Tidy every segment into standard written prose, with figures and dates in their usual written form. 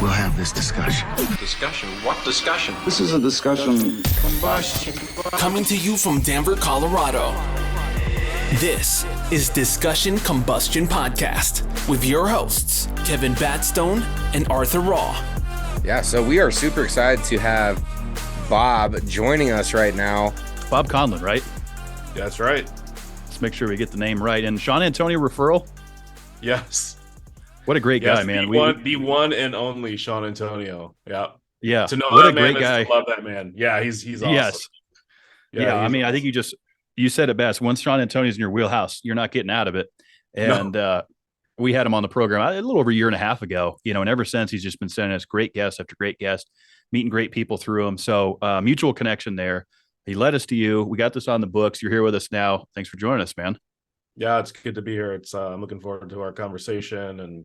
we'll have this discussion. Discussion? What discussion? This is a discussion combustion. Coming to you from Denver, Colorado. This is Discussion Combustion Podcast with your hosts, Kevin Batstone and Arthur Raw. Yeah, so we are super excited to have Bob joining us right now. Bob Conlin, right? That's right. Let's make sure we get the name right. And Shawn Antonio referral? Yes. What a great guy, man. The one and only Shawn Antonio. Yeah. Yeah. To know what that a great man guy. Love that man. Yeah, he's awesome. Yes. Yeah, I mean, awesome. I think you said it best. Once Shawn Antonio's in your wheelhouse, you're not getting out of it. And we had him on the program a little over a year and a half ago, and ever since he's just been sending us great guests after great guests, meeting great people through him. So mutual connection there. He led us to you. We got this on the books. You're here with us now. Thanks for joining us, man. Yeah, it's good to be here. It's I'm looking forward to our conversation, and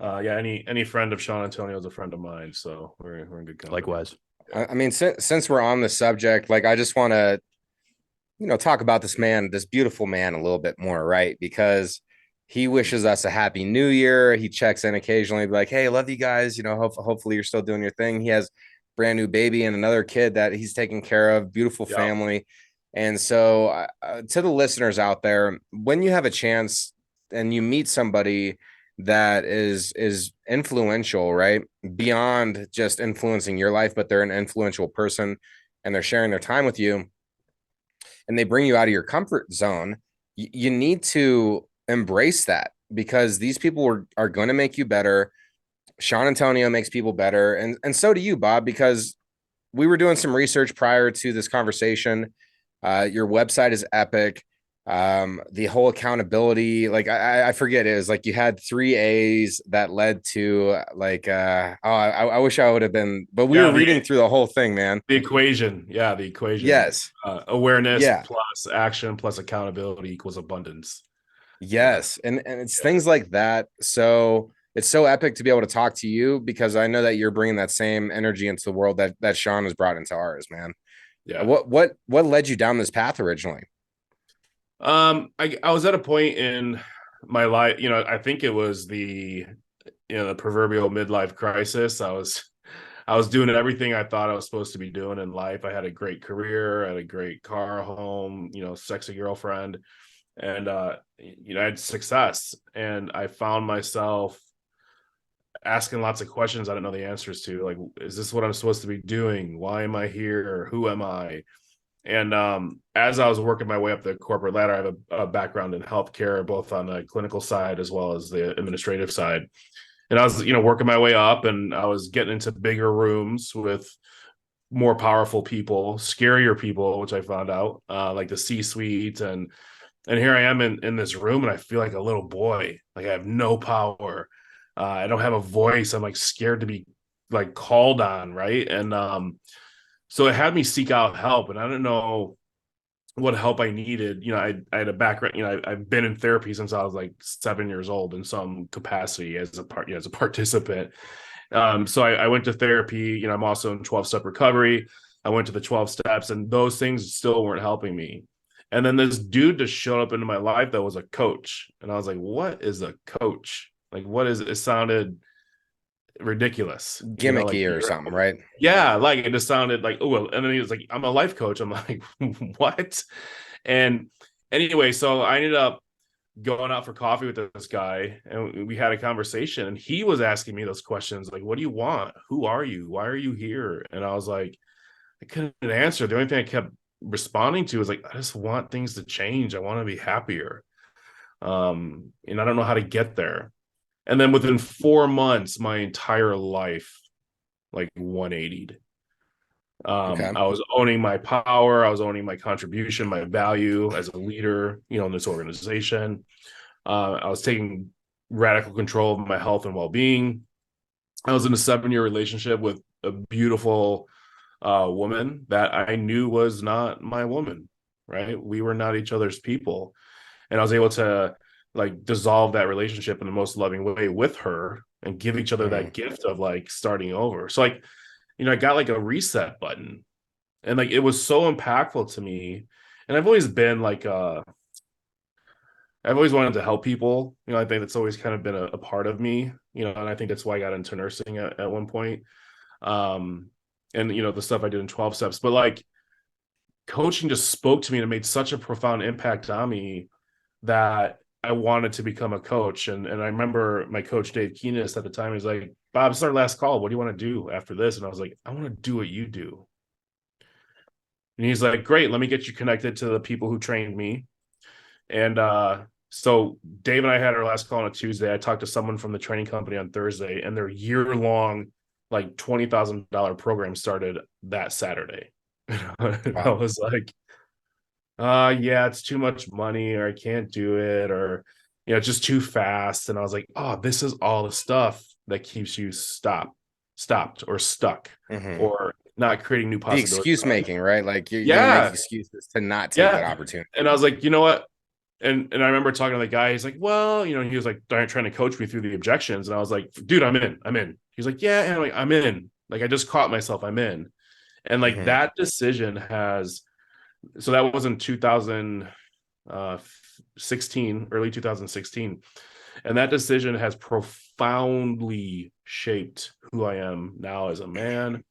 any friend of Shawn Antonio is a friend of mine, so we're in good company. Likewise. I mean, since we're on the subject, like, I just want to, talk about this man, this beautiful man, a little bit more, right? Because he wishes us a happy new year. He checks in occasionally, like, "Hey, love you guys. Hopefully you're still doing your thing." He has brand new baby and another kid that he's taking care of. Beautiful family. And so to the listeners out there, when you have a chance and you meet somebody that is influential, right? Beyond just influencing your life, but they're an influential person and they're sharing their time with you and they bring you out of your comfort zone, you need to embrace that, because these people are going to make you better. Shawn Antonio makes people better. And so do you, Bob, because we were doing some research prior to this conversation. Your website is epic. The whole accountability, like I forget, it was like you had 3 A's that led to like, I wish I would have been, but we were reading through the whole thing, man. The equation. Yeah. The equation. Yes. Awareness plus action plus accountability equals abundance. Yes. And it's things like that. So it's so epic to be able to talk to you, because I know that you're bringing that same energy into the world that Shawn has brought into ours, man. Yeah. What led you down this path originally? I was at a point in my life, I think it was the proverbial midlife crisis. I was doing everything I thought I was supposed to be doing in life. I had a great career, I had a great car, home, sexy girlfriend, and I had success, and I found myself asking lots of questions I didn't know the answers to. Like, is this what I'm supposed to be doing? Why am I here? Who am I? And as I was working my way up the corporate ladder, I have a background in healthcare, both on the clinical side as well as the administrative side. And I was, working my way up, and I was getting into bigger rooms with more powerful people, scarier people, which I found out, like the C-suite. And here I am in this room, and I feel like a little boy. Like, I have no power. I don't have a voice. I'm like scared to be like called on, right? And so it had me seek out help, and I don't know what help I needed. I had a background. I've been in therapy since I was like 7 years old in some capacity as a participant. So I went to therapy. I'm also in 12-step recovery. I went to the 12 steps, and those things still weren't helping me. And then this dude just showed up into my life that was a coach, and I was like, "What is a coach? Like, what is it?" It sounded ridiculous, gimmicky or something, right? Yeah, like it just sounded like, oh, well. And then he was like, "I'm a life coach." I'm like, what? And anyway, so I ended up going out for coffee with this guy, and we had a conversation, and he was asking me those questions like, "What do you want? Who are you? Why are you here?" And I was like, I couldn't answer. The only thing I kept responding to was like, I just want things to change. I want to be happier. And I don't know how to get there. And then within 4 months, my entire life, like 180'd. Okay. I was owning my power. I was owning my contribution, my value as a leader, in this organization. I was taking radical control of my health and well-being. I was in a 7-year relationship with a beautiful woman that I knew was not my woman, right? We were not each other's people. And I was able to like dissolve that relationship in the most loving way with her and give each other that gift of like starting over. So like, I got like a reset button, and like, it was so impactful to me. And I've always been like, I've always wanted to help people. I think that's always kind of been a part of me. and I think that's why I got into nursing at one point. And the stuff I did in 12 steps, but like coaching just spoke to me and made such a profound impact on me that I wanted to become a coach. And I remember my coach, Dave Keenest, at the time, he's like, Bob, it's our last call. What do you want to do after this? And I was like, I want to do what you do. And he's like, great, let me get you connected to the people who trained me. And so Dave and I had our last call on a Tuesday. I talked to someone from the training company on Thursday, and their year-long, like $20,000 program started that Saturday. Wow. I was like, yeah, it's too much money, or I can't do it, or it's just too fast. And I was like, oh, this is all the stuff that keeps you stopped or stuck, or not creating new possibilities. The excuse making, right? Like you're making excuses to not take that opportunity. And I was like, you know what? And I remember talking to the guy. He's like, well, he was like trying to coach me through the objections. And I was like, dude, I'm in. He's like, yeah, and I'm in. Like, I just caught myself. I'm in. And like that decision so that was in 2016, early 2016. And that decision has profoundly shaped who I am now as a man,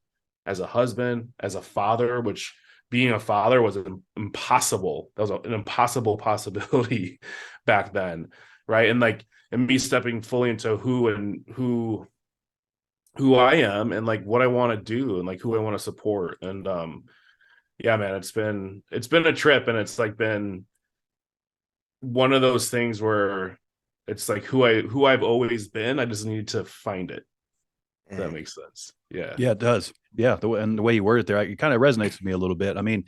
as a husband, as a father, which being a father was impossible. That was an impossible possibility back then. Right. And me stepping fully into who I am and like what I want to do and like who I want to support. And yeah, man, it's been a trip, and it's like been one of those things where it's like who I've always been. I just need to find it. If that makes sense. Yeah. Yeah, it does. Yeah. The way you word it there, it kind of resonates with me a little bit. I mean,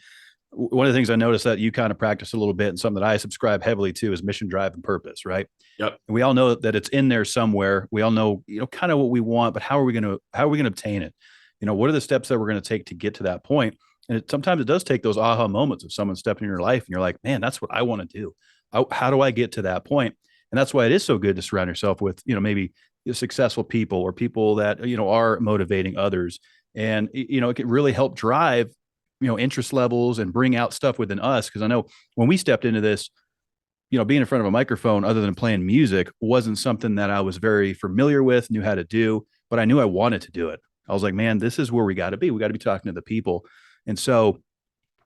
one of the things I noticed that you kind of practice a little bit, and something that I subscribe heavily to, is mission, drive, and purpose, right? Yep. And we all know that it's in there somewhere. We all know, kind of what we want, but how are we going to obtain it? What are the steps that we're going to take to get to that point? And sometimes it does take those aha moments of someone stepping in your life and you're like, man, that's what I want to do. How do I get to that point? And that's why it is so good to surround yourself with, maybe successful people or people that, are motivating others. And, it can really help drive, interest levels and bring out stuff within us. Cause I know when we stepped into this, being in front of a microphone other than playing music wasn't something that I was very familiar with, knew how to do, but I knew I wanted to do it. I was like, man, this is where we got to be. We got to be talking to the people. And so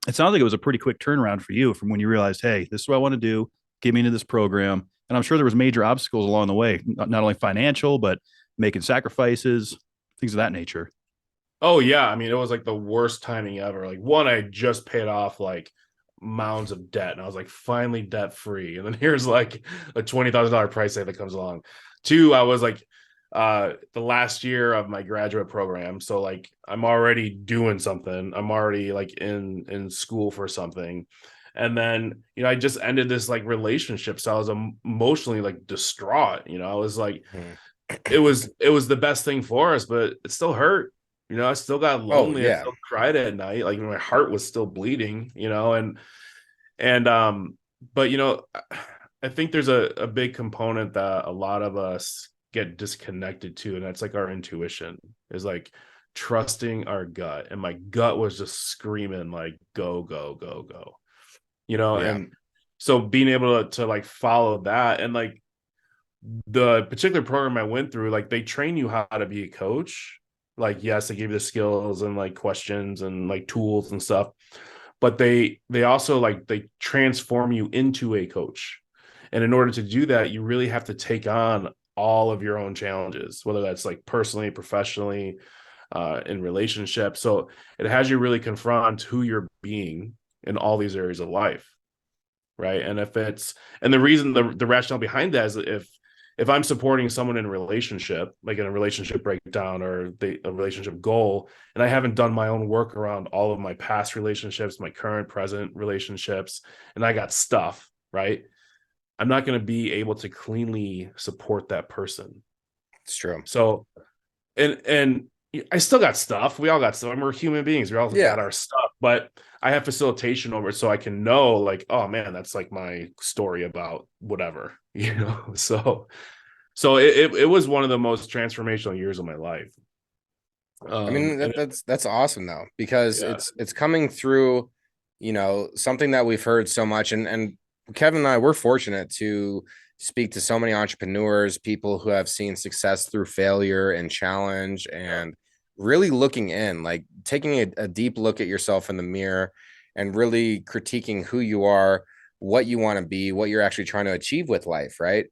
it sounds like it was a pretty quick turnaround for you from when you realized, hey, this is what I want to do. Get me into this program. And I'm sure there was major obstacles along the way, not only financial, but making sacrifices, things of that nature. Oh yeah. I mean, it was like the worst timing ever. Like, one, I just paid off like mounds of debt, and I was like finally debt free. And then here's like a $20,000 price tag that comes along. Two, I was like the last year of my graduate program, so like I'm already doing something. I'm already like in school for something. And then I just ended this like relationship, so I was emotionally like distraught. I was like it was the best thing for us, but it still hurt. I still got lonely. I still cried at night. Like my heart was still bleeding, but I think there's a big component that a lot of us get disconnected to, and that's like our intuition, is like trusting our gut. And my gut was just screaming like, go, go, go, go, and so being able to like follow that. And like the particular program I went through, like they train you how to be a coach. Like, yes, they give you the skills and like questions and like tools and stuff, but they also like they transform you into a coach. And in order to do that, you really have to take on all of your own challenges, whether that's like personally, professionally, in relationships. So it has you really confront who you're being in all these areas of life. Right. And the reason, the rationale behind that is if I'm supporting someone in a relationship, like in a relationship breakdown or a relationship goal, and I haven't done my own work around all of my past relationships, my current, present relationships, and I got stuff, right? I'm not going to be able to cleanly support that person. It's true. So, and I still got stuff. We all got stuff. We're human beings. We all got our stuff, but I have facilitation over it so I can know like, oh man, that's like my story about whatever, So it was one of the most transformational years of my life. I mean, that's awesome though, because it's coming through, something that we've heard so much, and Kevin and I, we're fortunate to speak to so many entrepreneurs, people who have seen success through failure and challenge, and really looking in, like taking a deep look at yourself in the mirror and really critiquing who you are, what you want to be, what you're actually trying to achieve with life, right?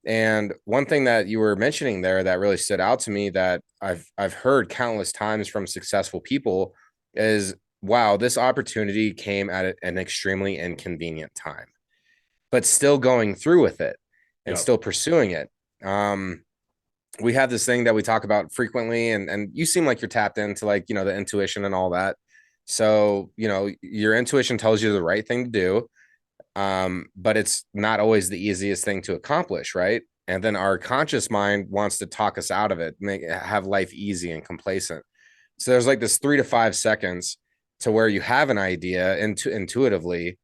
And one thing that you were mentioning there that really stood out to me that I've heard countless times from successful people is, wow, this opportunity came at an extremely inconvenient time, but still going through with it and still pursuing it. We have this thing that we talk about frequently, and you seem like you're tapped into, like, you know, the intuition and all that. So, you know, your intuition tells you the right thing to do. But it's not always the easiest thing to accomplish, right? And then our conscious mind wants to talk us out of it, have life easy and complacent. So there's like this 3 to 5 seconds to where you have an idea intuitively,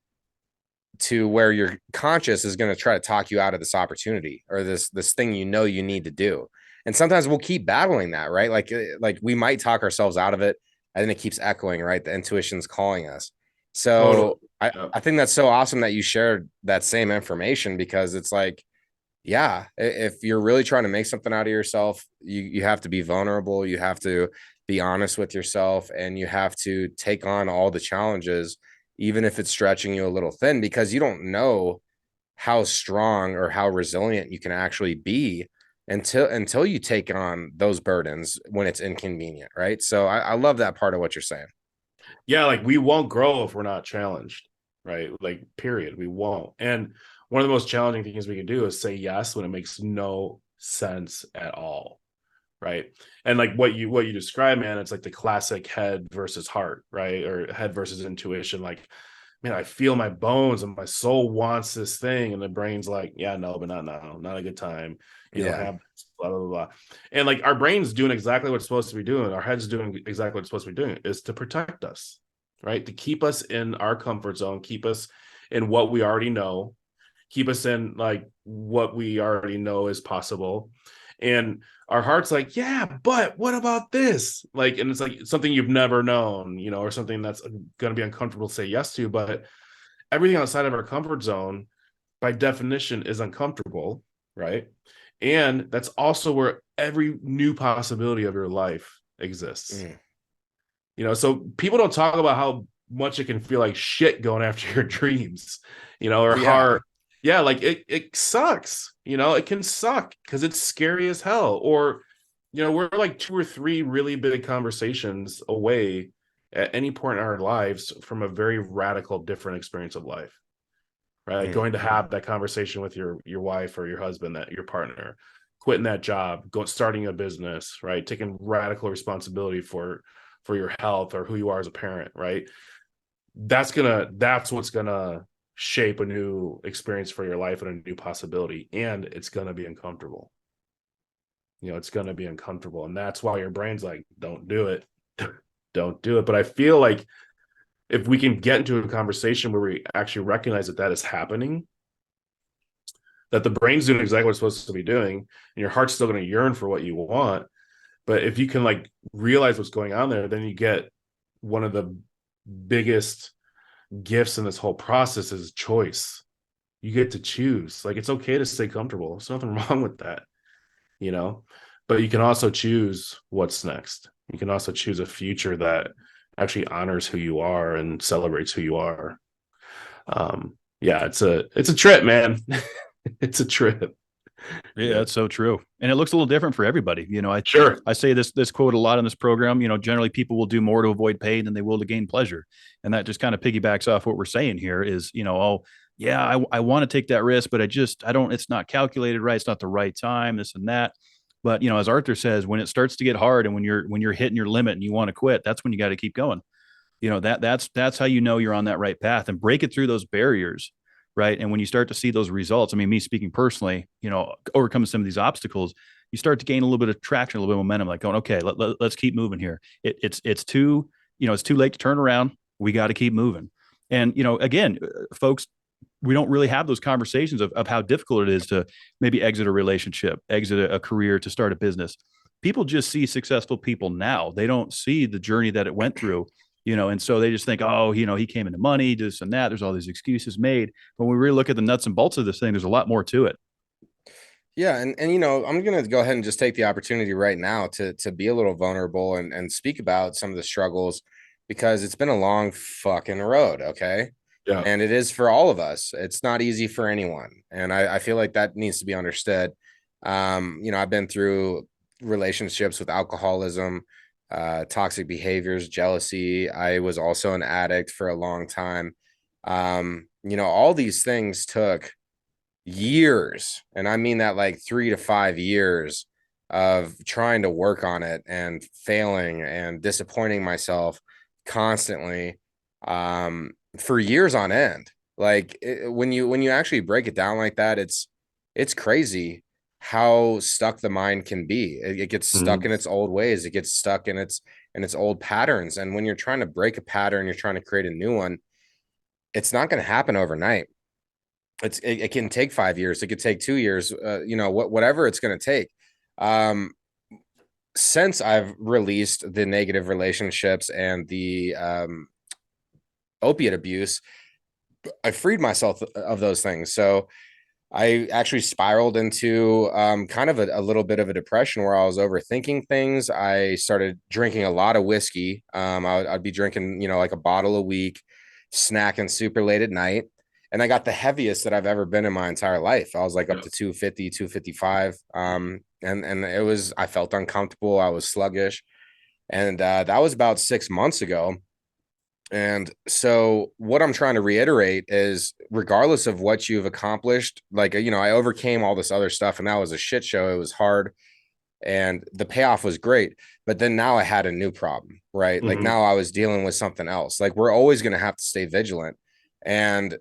to where your conscious is going to try to talk you out of this opportunity or this thing you know you need to do. And sometimes we'll keep battling that, right? Like we might talk ourselves out of it, and then it keeps echoing, right? The intuition's calling us. So I think that's so awesome that you shared that same information, because it's like, yeah, if you're really trying to make something out of yourself, you have to be vulnerable. You have to be honest with yourself, and you have to take on all the challenges, even if it's stretching you a little thin, because you don't know how strong or how resilient you can actually be until you take on those burdens when it's inconvenient, right? So I love that part of what you're saying. Yeah, like we won't grow if we're not challenged, right? Like, period, we won't. And one of the most challenging things we can do is say yes when it makes no sense at all, right? And like what you describe, man, it's like the classic head versus heart, right? Or head versus intuition. Like, man, I feel my bones and my soul wants this thing, and the brain's like, yeah, no, but not now, not a good time. You don't have this, blah, blah, blah. And like our brain's doing exactly what it's supposed to be doing. Our head's doing exactly what it's supposed to be doing, is to protect us, right? To keep us in our comfort zone, keep us in what we already know, keep us in like what we already know is possible. And our heart's like, yeah, but what about this? Like, and it's like something you've never known, you know, or something that's going to be uncomfortable to say yes to. But everything outside of our comfort zone, by definition, is uncomfortable, right? And that's also where every new possibility of your life exists. You know, so people don't talk about how much it can feel like shit going after your dreams, you know, or hard. Yeah, like it sucks, you know, it can suck because it's scary as hell. Or, you know, we're like 2 or 3 really big conversations away at any point in our lives from a very radical, different experience of life, right? Going to have that conversation with your wife or your husband, that your partner, quitting that job, starting a business, right? Taking radical responsibility for your health or who you are as a parent, right? That's what's gonna shape a new experience for your life and a new possibility. And it's gonna be uncomfortable. You know, it's gonna be uncomfortable. And that's why your brain's like, don't do it. Don't do it. But I feel like if we can get into a conversation where we actually recognize that is happening, that the brain's doing exactly what it's supposed to be doing, and your heart's still going to yearn for what you want. But if you can like realize what's going on there, then you get one of the biggest gifts in this whole process is choice. You get to choose. Like, it's okay to stay comfortable. There's nothing wrong with that, you know, but you can also choose what's next. You can also choose a future that actually honors who you are and celebrates who you are. Yeah, it's a trip, man. It's a trip. Yeah, that's so true. And it looks a little different for everybody. You know, I say this quote a lot in this program. You know, generally people will do more to avoid pain than they will to gain pleasure. And that just kind of piggybacks off what we're saying here is, you know, oh yeah, I want to take that risk, but it's not calculated right. It's not the right time, this and that. But, you know, as Arthur says, when it starts to get hard and when you're hitting your limit and you want to quit, that's when you got to keep going. You know, that's how you know you're on that right path, and break it through those barriers. Right. And when you start to see those results, I mean, me speaking personally, you know, overcoming some of these obstacles, you start to gain a little bit of traction, a little bit of momentum, like going, okay, let's keep moving here. It's too late to turn around. We got to keep moving. And, you know, again, folks, we don't really have those conversations of how difficult it is to maybe exit a relationship, exit a career, to start a business. People just see successful people now. They don't see the journey that it went through. You know, and so they just think, oh, you know, he came into money, this and that. There's all these excuses made. But when we really look at the nuts and bolts of this thing, there's a lot more to it. Yeah, and I'm gonna go ahead and just take the opportunity right now to be a little vulnerable and speak about some of the struggles because it's been a long fucking road, okay? Yeah. And it is for all of us. It's not easy for anyone. And I feel like that needs to be understood. I've been through relationships with alcoholism, toxic behaviors, jealousy. I was also an addict for a long time. All these things took years, and I mean that like 3 to 5 years of trying to work on it and failing and disappointing myself constantly for years on end. Like when you actually break it down like that, it's crazy how stuck the mind can be. It gets stuck Mhm. in its old ways. It gets stuck in its old patterns. And when you're trying to break a pattern, you're trying to create a new one, it's not going to happen overnight. It can take 5 years. It could take 2 years. Whatever it's going to take. Um, since I've released the negative relationships and the opiate abuse, I freed myself of those things. So I actually spiraled into kind of a little bit of a depression where I was overthinking things. I started drinking a lot of whiskey. I'd be drinking, like a bottle a week, snacking super late at night. And I got the heaviest that I've ever been in my entire life. I was like up Yeah. to 250, 255. And I felt uncomfortable. I was sluggish. And that was about 6 months ago. And so what I'm trying to reiterate is regardless of what you've accomplished, like, I overcame all this other stuff and that was a shit show. It was hard and the payoff was great. But then now I had a new problem, right? Like Mhm. now I was dealing with something else. Like we're always going to have to stay vigilant. And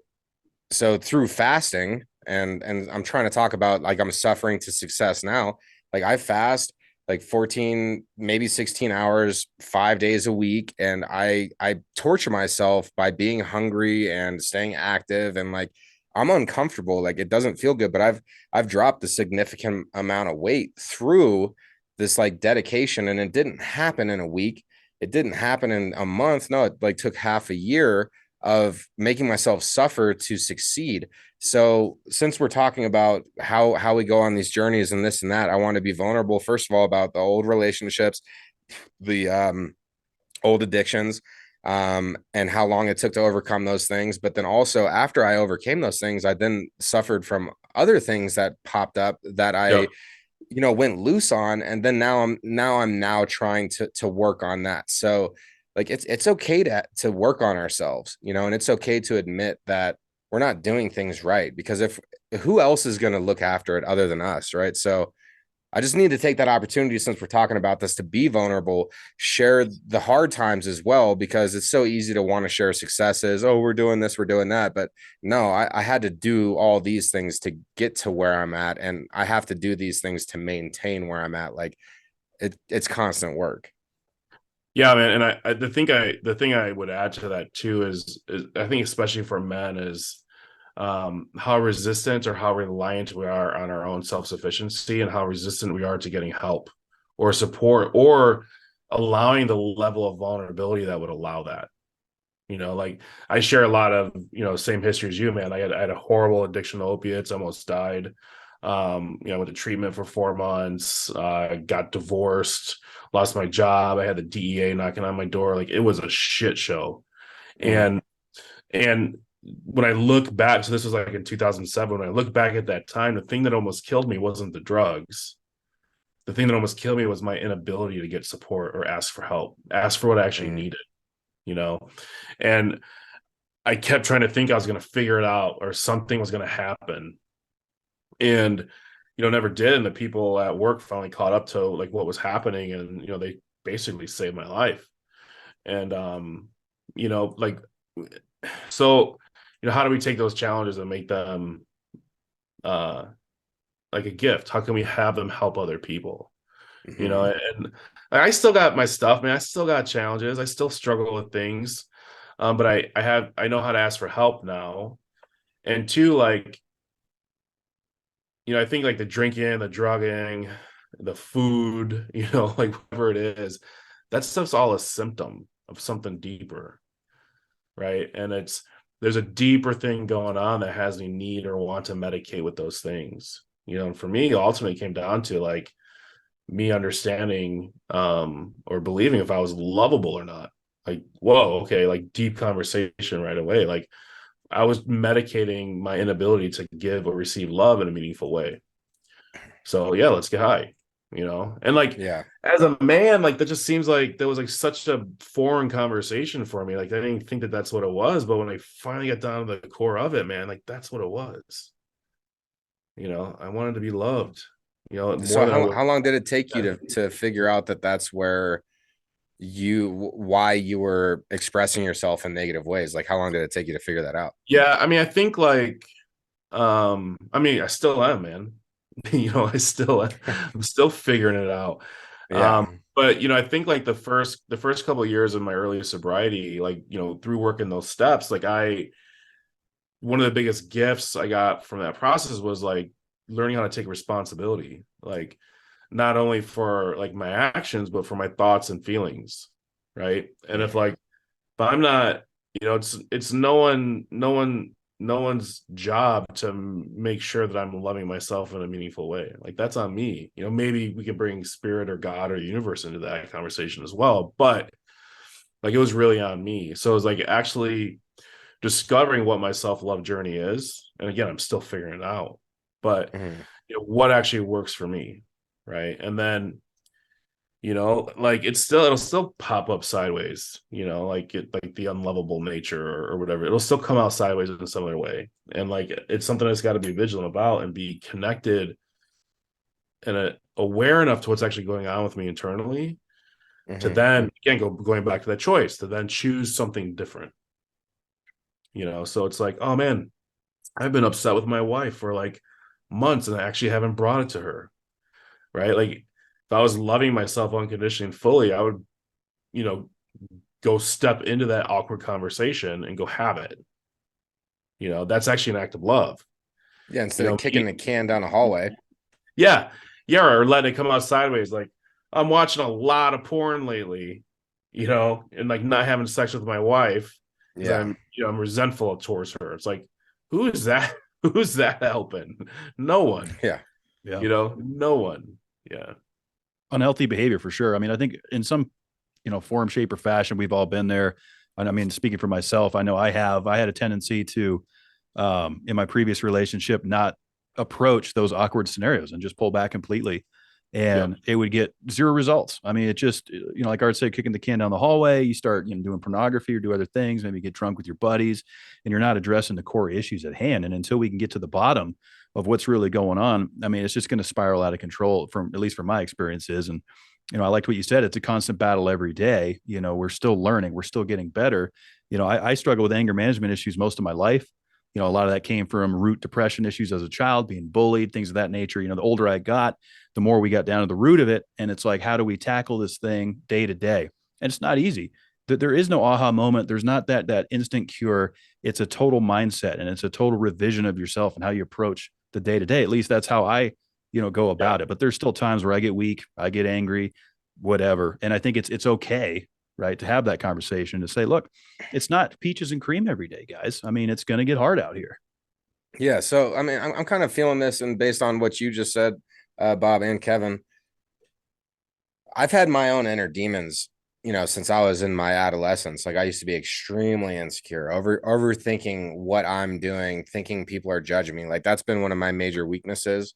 so through fasting, and I'm trying to talk about like I'm suffering to success now. Like I fast like 14, maybe 16 hours, 5 days a week. And I torture myself by being hungry and staying active. And like I'm uncomfortable. Like it doesn't feel good, but I've dropped a significant amount of weight through this like dedication. And it didn't happen in a week. It didn't happen in a month. No, it like took half a year of making myself suffer to succeed. So since we're talking about how we go on these journeys and this and that, I want to be vulnerable first of all about the old relationships, the old addictions, and how long it took to overcome those things. But then also after I overcame those things, I then suffered from other things that popped up that Yeah. I went loose on, and then now I'm trying to work on that. So like it's okay to work on ourselves, and it's okay to admit that we're not doing things right, because if who else is going to look after it other than us, right? So I just need to take that opportunity, since we're talking about this, to be vulnerable, share the hard times as well, because it's so easy to want to share successes. Oh, we're doing this, we're doing that. But no, I had to do all these things to get to where I'm at. And I have to do these things to maintain where I'm at. Like it's constant work. Yeah, man. And the thing I would add to that too is I think especially for men is how resistant or how reliant we are on our own self-sufficiency and how resistant we are to getting help or support or allowing the level of vulnerability that would allow that. Like I share a lot of, same history as you, man. I had a horrible addiction to opiates, almost died. Went to treatment for 4 months, got divorced, lost my job. I had the DEA knocking on my door. Like it was a shit show. Mm, And when I look back, so this was like in 2007, when I look back at that time, the thing that almost killed me wasn't the drugs. The thing that almost killed me was my inability to get support or ask for help, ask for what I actually mm, needed, you know? And I kept trying to think I was going to figure it out or something was going to happen. And, never did. And the people at work finally caught up to like what was happening. And, they basically saved my life. And, like, so, how do we take those challenges and make them uh like a gift? How can we have them help other people? mm-hmm. And I still got my stuff, man. I still got challenges. I still struggle with things. But I know how to ask for help now. And two, like, I think like the drinking, the drugging, the food, like whatever it is, that stuff's all a symptom of something deeper, right? And there's a deeper thing going on that has me need or want to medicate with those things. And for me, ultimately came down to like me understanding or believing if I was lovable or not. Like, whoa, okay, like deep conversation right away. Like I was medicating my inability to give or receive love in a meaningful way. So yeah, let's get high, and like, Yeah. as a man, like that just seems like there was like such a foreign conversation for me. Like I didn't think that that's what it was, but when I finally got down to the core of it, man, like that's what it was. I wanted to be loved, more So than I how long did it take you to figure out that that's why you were expressing yourself in negative ways? Like how long did it take you to figure that out? Yeah, I mean, I think like, I still am, man. I'm still figuring it out. Yeah. But I think like the first couple of years of my early sobriety, like, through working those steps, like one of the biggest gifts I got from that process was like learning how to take responsibility, like not only for like my actions, but for my thoughts and feelings. Right. And if I'm not, it's no one's job to make sure that I'm loving myself in a meaningful way. Like that's on me. Maybe we can bring spirit or God or the universe into that conversation as well. But like it was really on me. So it was like actually discovering what my self-love journey is. And again, I'm still figuring it out. But what actually works for me. Right. And then like it'll still pop up sideways, like the unlovable nature or whatever. It'll still come out sideways in some other way. And like, it's something that's got to be vigilant about and be connected and aware enough to what's actually going on with me internally to then, again, going back to that choice to then choose something different, So it's like, oh man, I've been upset with my wife for like months and I actually haven't brought it to her. Right. Like if I was loving myself unconditionally and fully, I would, go step into that awkward conversation and go have it. That's actually an act of love. Yeah. Instead of kicking the can down the hallway. Yeah. Yeah. Or letting it come out sideways. Like I'm watching a lot of porn lately, and like not having sex with my wife. Yeah. I'm resentful towards her. It's like, who is that? Who's that helping? No one. Yeah. No one. Yeah. Unhealthy behavior for sure. I mean, I think in some, form, shape, or fashion, we've all been there. And I mean, speaking for myself, I know I had a tendency to, in my previous relationship, not approach those awkward scenarios and just pull back completely. And it would get zero results. I mean, it just, like Art said, kicking the can down the hallway, you start, doing pornography or do other things, maybe get drunk with your buddies, and you're not addressing the core issues at hand. And until we can get to the bottom of what's really going on, I mean, it's just going to spiral out of control at least from my experiences. And, I liked what you said. It's a constant battle every day. We're still learning, we're still getting better. I struggle with anger management issues most of my life. A lot of that came from root depression issues as a child, being bullied, things of that nature. The older I got, the more we got down to the root of it. And it's like, how do we tackle this thing day to day? And it's not easy. There is no aha moment. There's not that instant cure. It's a total mindset and it's a total revision of yourself and how you approach the day to day. At least that's how I, go about it. But there's still times where I get weak, I get angry, whatever. And I think it's okay, right, to have that conversation to say, look, it's not peaches and cream every day, guys. I mean, it's going to get hard out here. Yeah. So, I mean, I'm kind of feeling this, and based on what you just said, Bob and Kevin, I've had my own inner demons, since I was in my adolescence. Like I used to be extremely insecure, overthinking what I'm doing, thinking people are judging me. Like that's been one of my major weaknesses,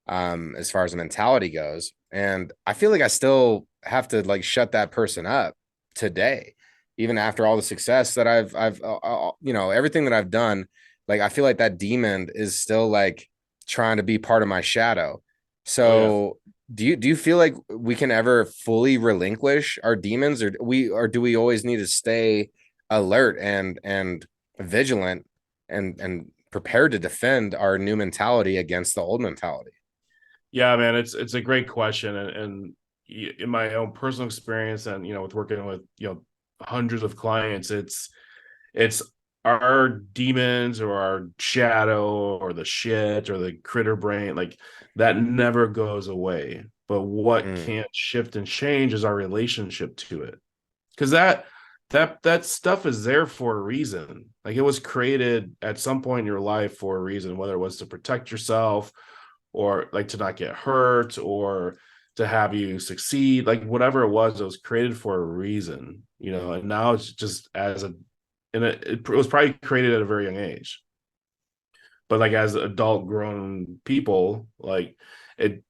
as far as the mentality goes. And I feel like I still have to like shut that person up today, even after all the success that I've everything that I've done. Like I feel like that demon is still like trying to be part of my shadow. So do you feel like we can ever fully relinquish our demons, or do we always need to stay alert and vigilant and prepared to defend our new mentality against the old mentality? Yeah, man, it's a great question. And in my own personal experience and, with working with, hundreds of clients, it's our demons or our shadow or the shit or the critter brain, like that never goes away. But what can't shift and change is our relationship to it. Because that stuff is there for a reason. Like it was created at some point in your life for a reason, whether it was to protect yourself or like to not get hurt or to have you succeed, like whatever it was created for a reason, and now it's just it was probably created at a very young age. But like as adult grown people, like it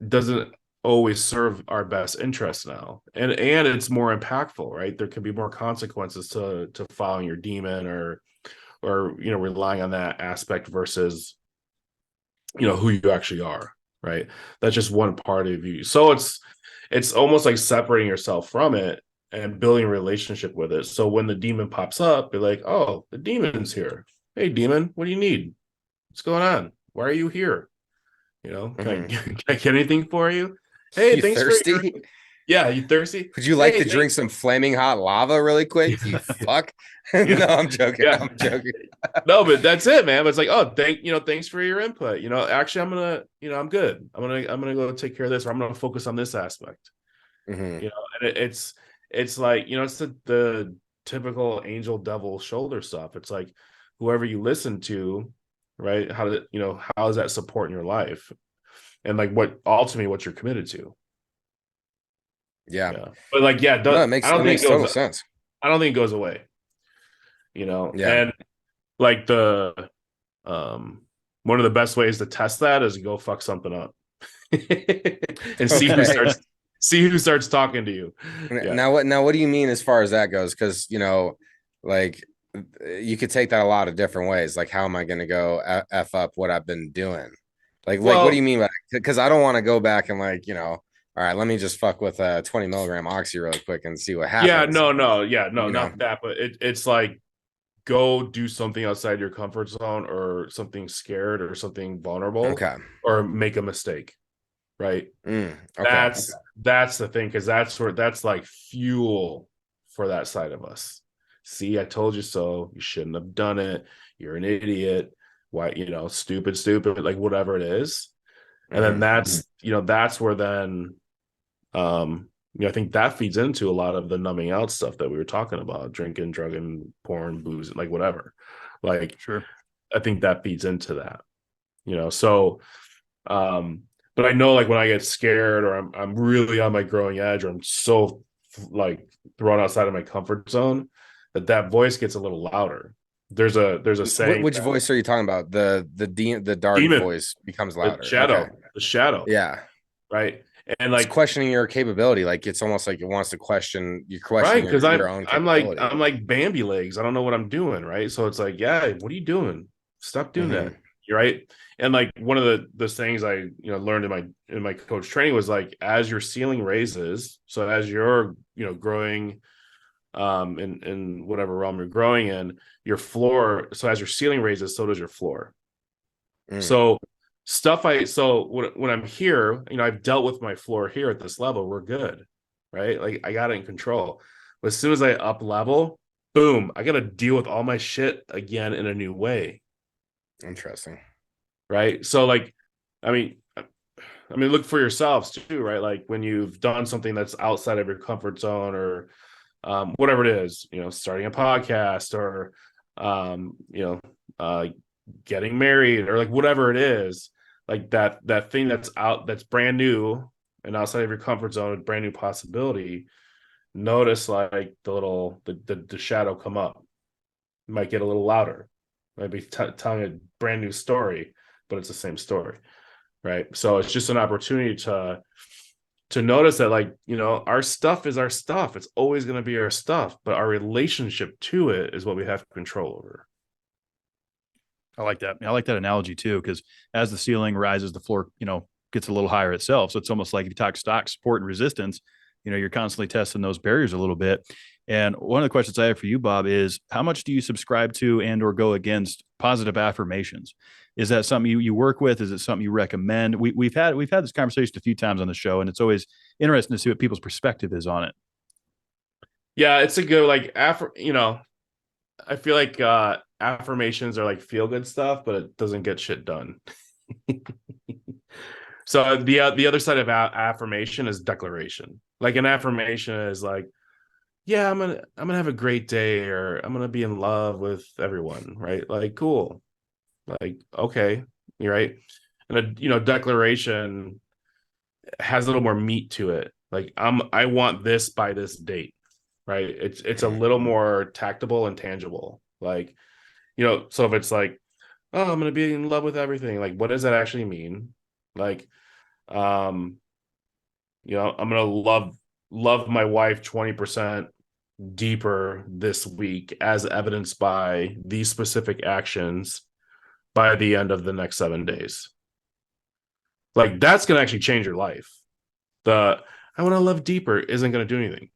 doesn't always serve our best interests now. And it's more impactful, right? There can be more consequences to following your demon or relying on that aspect versus who you actually are, right? That's just one part of you. So it's almost like separating yourself from it and building a relationship with it. So when the demon pops up, you're like, oh, the demon's here. Hey, demon, what do you need? What's going on? Why are you here? Can I get anything for you? Hey, you thanks thirsty? Yeah, you thirsty? Would you like to drink some flaming hot lava really quick? You fuck. No, I'm joking. Yeah. I'm joking. No, but that's it, man. But it's like, oh, thanks for your input. Actually, I'm gonna, I'm good. I'm gonna go take care of this, or I'm gonna focus on this aspect. Mm-hmm. And it's like, it's the typical angel devil shoulder stuff. It's like whoever you listen to, right? How does that support in your life? And like what you're committed to. Yeah. But like, it makes total sense. I don't think it goes away. And like one of the best ways to test that is go fuck something up and see who starts talking to you. Now what do you mean as far as that goes? Because like you could take that a lot of different ways. Like, how am I going to go F up what I've been doing? Like what do you mean by that? Because I don't want to go back and like, all right, let me just fuck with 20 milligram oxy really quick and see what happens. Yeah, no, not that, but it's like go do something outside your comfort zone or something scared or something vulnerable. Okay. Or make a mistake. Right. Okay. That's the thing, because that's like fuel for that side of us. See, I told you so. You shouldn't have done it. You're an idiot. Why, stupid, like whatever it is. And then that's where then I think that feeds into a lot of the numbing out stuff that we were talking about, drinking, drugging, porn, booze, like whatever. Like, sure. I think that feeds into that. So but I know, like, when I get scared or I'm really on my growing edge, or I'm so like thrown outside of my comfort zone, that voice gets a little louder. There's a saying. Which voice are you talking about? The dark demon voice becomes louder. The shadow. Yeah. Right. And like, it's questioning your capability. Like, it's almost like it wants to question your own capability. I'm like Bambi legs. I don't know what I'm doing. Right. So it's like, yeah, what are you doing? Stop doing that. You're right. And like one of the things I learned in my coach training was like, as your ceiling raises, so as you're growing in whatever realm you're growing in, your floor, so as your ceiling raises, so does your floor. So when I'm here, I've dealt with my floor here at this level, we're good, right? Like, I got it in control. But as soon as I up level, boom, I got to deal with all my shit again in a new way. Interesting. Right. So like, I mean, look for yourselves too, right? Like when you've done something that's outside of your comfort zone, or whatever it is, starting a podcast, or getting married, or like whatever it is, like that thing that's brand new and outside of your comfort zone, a brand new possibility. Notice like the shadow come up. It might get a little louder. Might be telling a brand new story, but it's the same story, right? So it's just an opportunity to notice that, like, our stuff is our stuff. It's always going to be our stuff, but our relationship to it is what we have control over. I like that. I like that analogy too, because as the ceiling rises, the floor, gets a little higher itself. So it's almost like if you talk stock, support, and resistance, you're constantly testing those barriers a little bit. And one of the questions I have for you, Bob, is how much do you subscribe to and or go against positive affirmations? Is that something you work with? Is it something you recommend? We've had this conversation a few times on the show, and it's always interesting to see what people's perspective is on it. Yeah, it's a good, like, I feel like affirmations are like feel good stuff, but it doesn't get shit done. So the other side of affirmation is declaration. Like, an affirmation is like, yeah, I'm gonna have a great day, or I'm gonna be in love with everyone, right? Like, cool. Like, okay, you're right. And a declaration has a little more meat to it. Like I want this by this date, right? It's a little more tactable and tangible. Like, so if it's like, oh, I'm gonna be in love with everything, like what does that actually mean? Like, I'm gonna love my wife 20% deeper this week, as evidenced by these specific actions by the end of the next 7 days. Like, that's gonna actually change your life. I want to love deeper isn't going to do anything.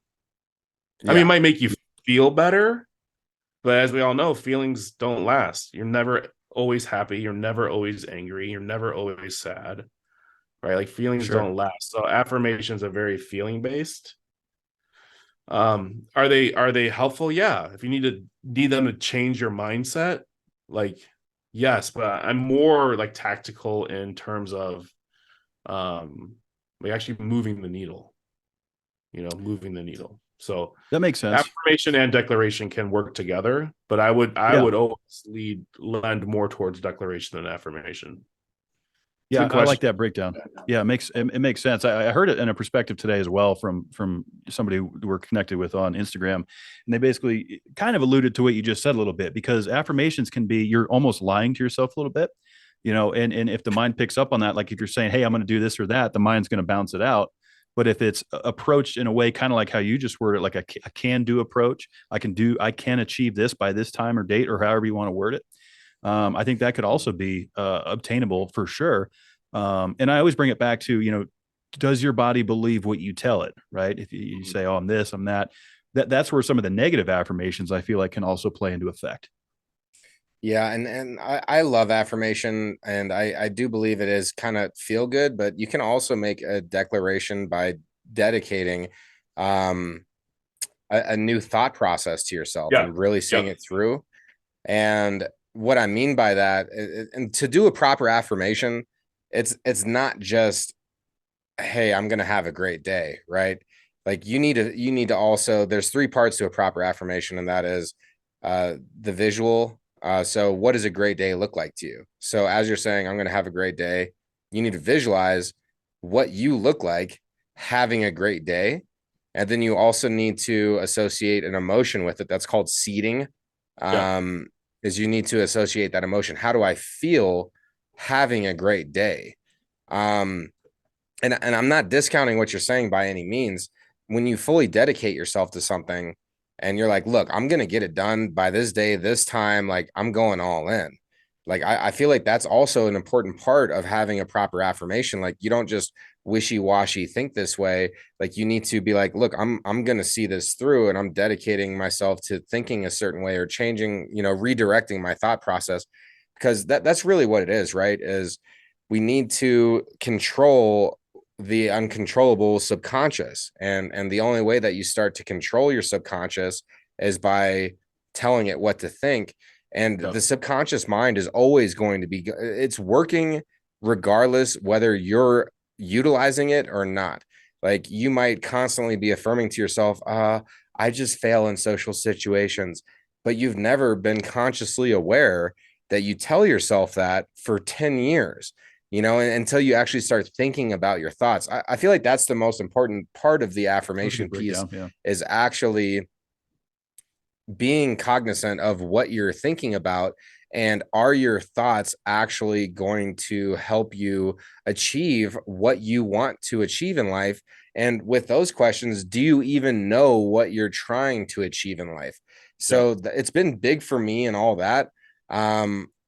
I mean, it might make you feel better, but as we all know, feelings don't last. You're never always happy. You're never always angry. You're never always sad, right? Like, feelings don't last. So affirmations are very feeling based. Are they helpful? Yeah. If you need them to change your mindset, like, yes, but I'm more like tactical in terms of like actually moving the needle. So that makes sense. Affirmation and declaration can work together, but I would always lend more towards declaration than affirmation. Yeah, I like that breakdown. Yeah, it makes sense. I heard it in a perspective today as well from somebody we're connected with on Instagram, and they basically kind of alluded to what you just said a little bit, because affirmations can be, you're almost lying to yourself a little bit, and if the mind picks up on that, like if you're saying, hey, I'm going to do this or that, the mind's going to bounce it out. But if it's approached in a way, kind of like how you just worded it, like a can-do approach, I can achieve this by this time or date, or however you want to word it. I think that could also be obtainable for sure. And I always bring it back to, does your body believe what you tell it, right? If you say, oh, I'm this, I'm that, that's where some of the negative affirmations I feel like can also play into effect. Yeah, and I love affirmation, and I do believe it is kind of feel good, but you can also make a declaration by dedicating a new thought process to yourself and really seeing it through. And what I mean by that, and to do a proper affirmation, it's not just, hey, I'm gonna have a great day, right? Like you need to also, there's 3 parts to a proper affirmation, and that is the visual. So what does a great day look like to you? So as you're saying, I'm going to have a great day, you need to visualize what you look like having a great day. And then you also need to associate an emotion with it. That's called seeding. Is you need to associate that emotion. How do I feel having a great day? And I'm not discounting what you're saying by any means. When you fully dedicate yourself to something, and you're like, look, I'm going to get it done by this day, this time, like I'm going all in. Like, I feel like that's also an important part of having a proper affirmation. Like, you don't just wishy-washy think this way. Like, you need to be like, look, I'm going to see this through, and I'm dedicating myself to thinking a certain way, or changing, redirecting my thought process, because that's really what it is, right? Is we need to control the uncontrollable subconscious, and the only way that you start to control your subconscious is by telling it what to think. And the subconscious mind is always going to be, it's working regardless whether you're utilizing it or not. Like, you might constantly be affirming to yourself, I just fail in social situations, but you've never been consciously aware that you tell yourself that for 10 years. Until you actually start thinking about your thoughts. I feel like that's the most important part of the affirmation piece, is actually being cognizant of what you're thinking about, and are your thoughts actually going to help you achieve what you want to achieve in life? And with those questions, do you even know what you're trying to achieve in life? So it's been big for me and all that.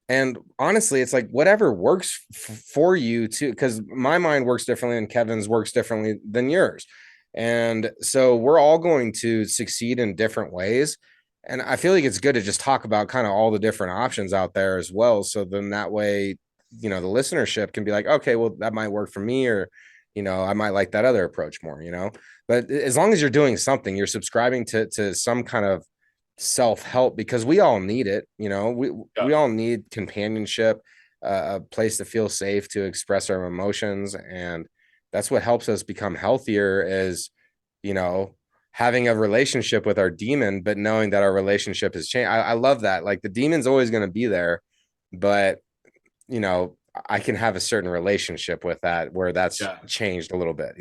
And honestly, it's like whatever works for you too, because my mind works differently and Kevin's works differently than yours. And so we're all going to succeed in different ways. And I feel like it's good to just talk about kind of all the different options out there as well. So then that way, the listenership can be like, okay, well, that might work for me, or, I might like that other approach more, but as long as you're doing something, you're subscribing to some kind of self-help, because we all need it. We all need companionship, a place to feel safe, to express our emotions. And that's what helps us become healthier, is, having a relationship with our demon, but knowing that our relationship has changed. I love that. Like, the demon's always going to be there, but I can have a certain relationship with that where that's Yeah. changed a little bit,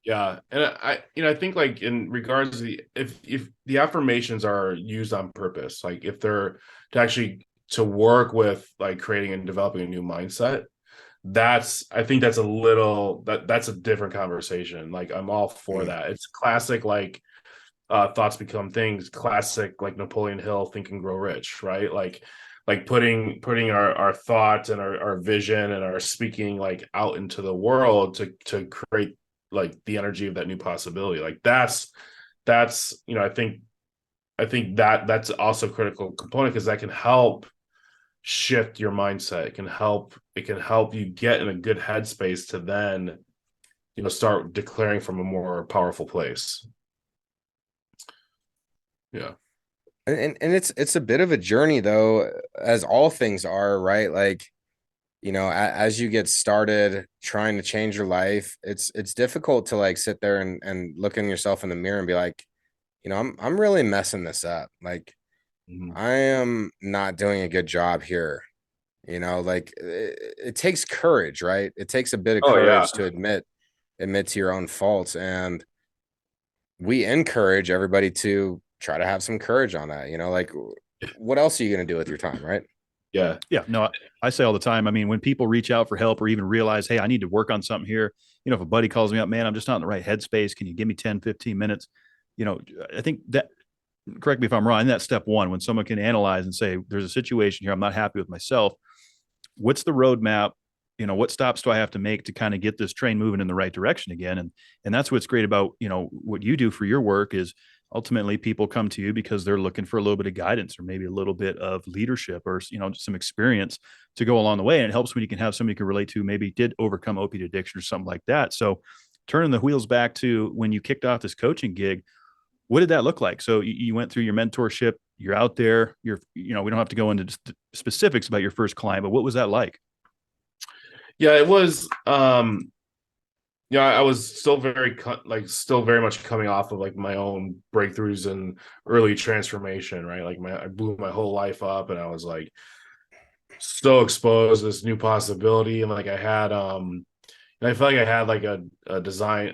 Yeah. And I think like in regards to if the affirmations are used on purpose, like if they're to work with like creating and developing a new mindset, I think that's that's a different conversation. Like I'm all for that. It's classic, like thoughts become things, classic, like Napoleon Hill, Think and Grow Rich, right? Like putting our thoughts and our vision and our speaking like out into the world to create like the energy of that new possibility. Like that's I think that's also a critical component, because that can help shift your mindset. It can help you get in a good headspace to then start declaring from a more powerful place. Yeah. And it's a bit of a journey though, as all things are, right? Like, as you get started trying to change your life, it's difficult to like sit there and look in yourself in the mirror and be like, I'm really messing this up. Like, I am not doing a good job here. Like it takes courage, right? It takes a bit of courage to admit to your own faults. And we encourage everybody to try to have some courage on that. Like, what else are you going to do with your time, right? Yeah. Yeah. No, I say all the time. I mean, when people reach out for help or even realize, hey, I need to work on something here, if a buddy calls me up, man, I'm just not in the right headspace. Can you give me 10, 15 minutes? I think that, correct me if I'm wrong, that's step one. When someone can analyze and say, there's a situation here, I'm not happy with myself. What's the roadmap? What stops do I have to make to kind of get this train moving in the right direction again? And that's what's great about, what you do for your work is ultimately people come to you because they're looking for a little bit of guidance or maybe a little bit of leadership or, some experience to go along the way. And it helps when you can have somebody you can relate to, maybe did overcome opiate addiction or something like that. So turning the wheels back to when you kicked off this coaching gig, what did that look like? So you went through your mentorship, you're out there, we don't have to go into specifics about your first client, but what was that like? Yeah, it was, I was still still very much coming off of like my own breakthroughs and early transformation, right? Like I blew my whole life up and I was like so exposed to this new possibility. And like I had, and I felt like I had like a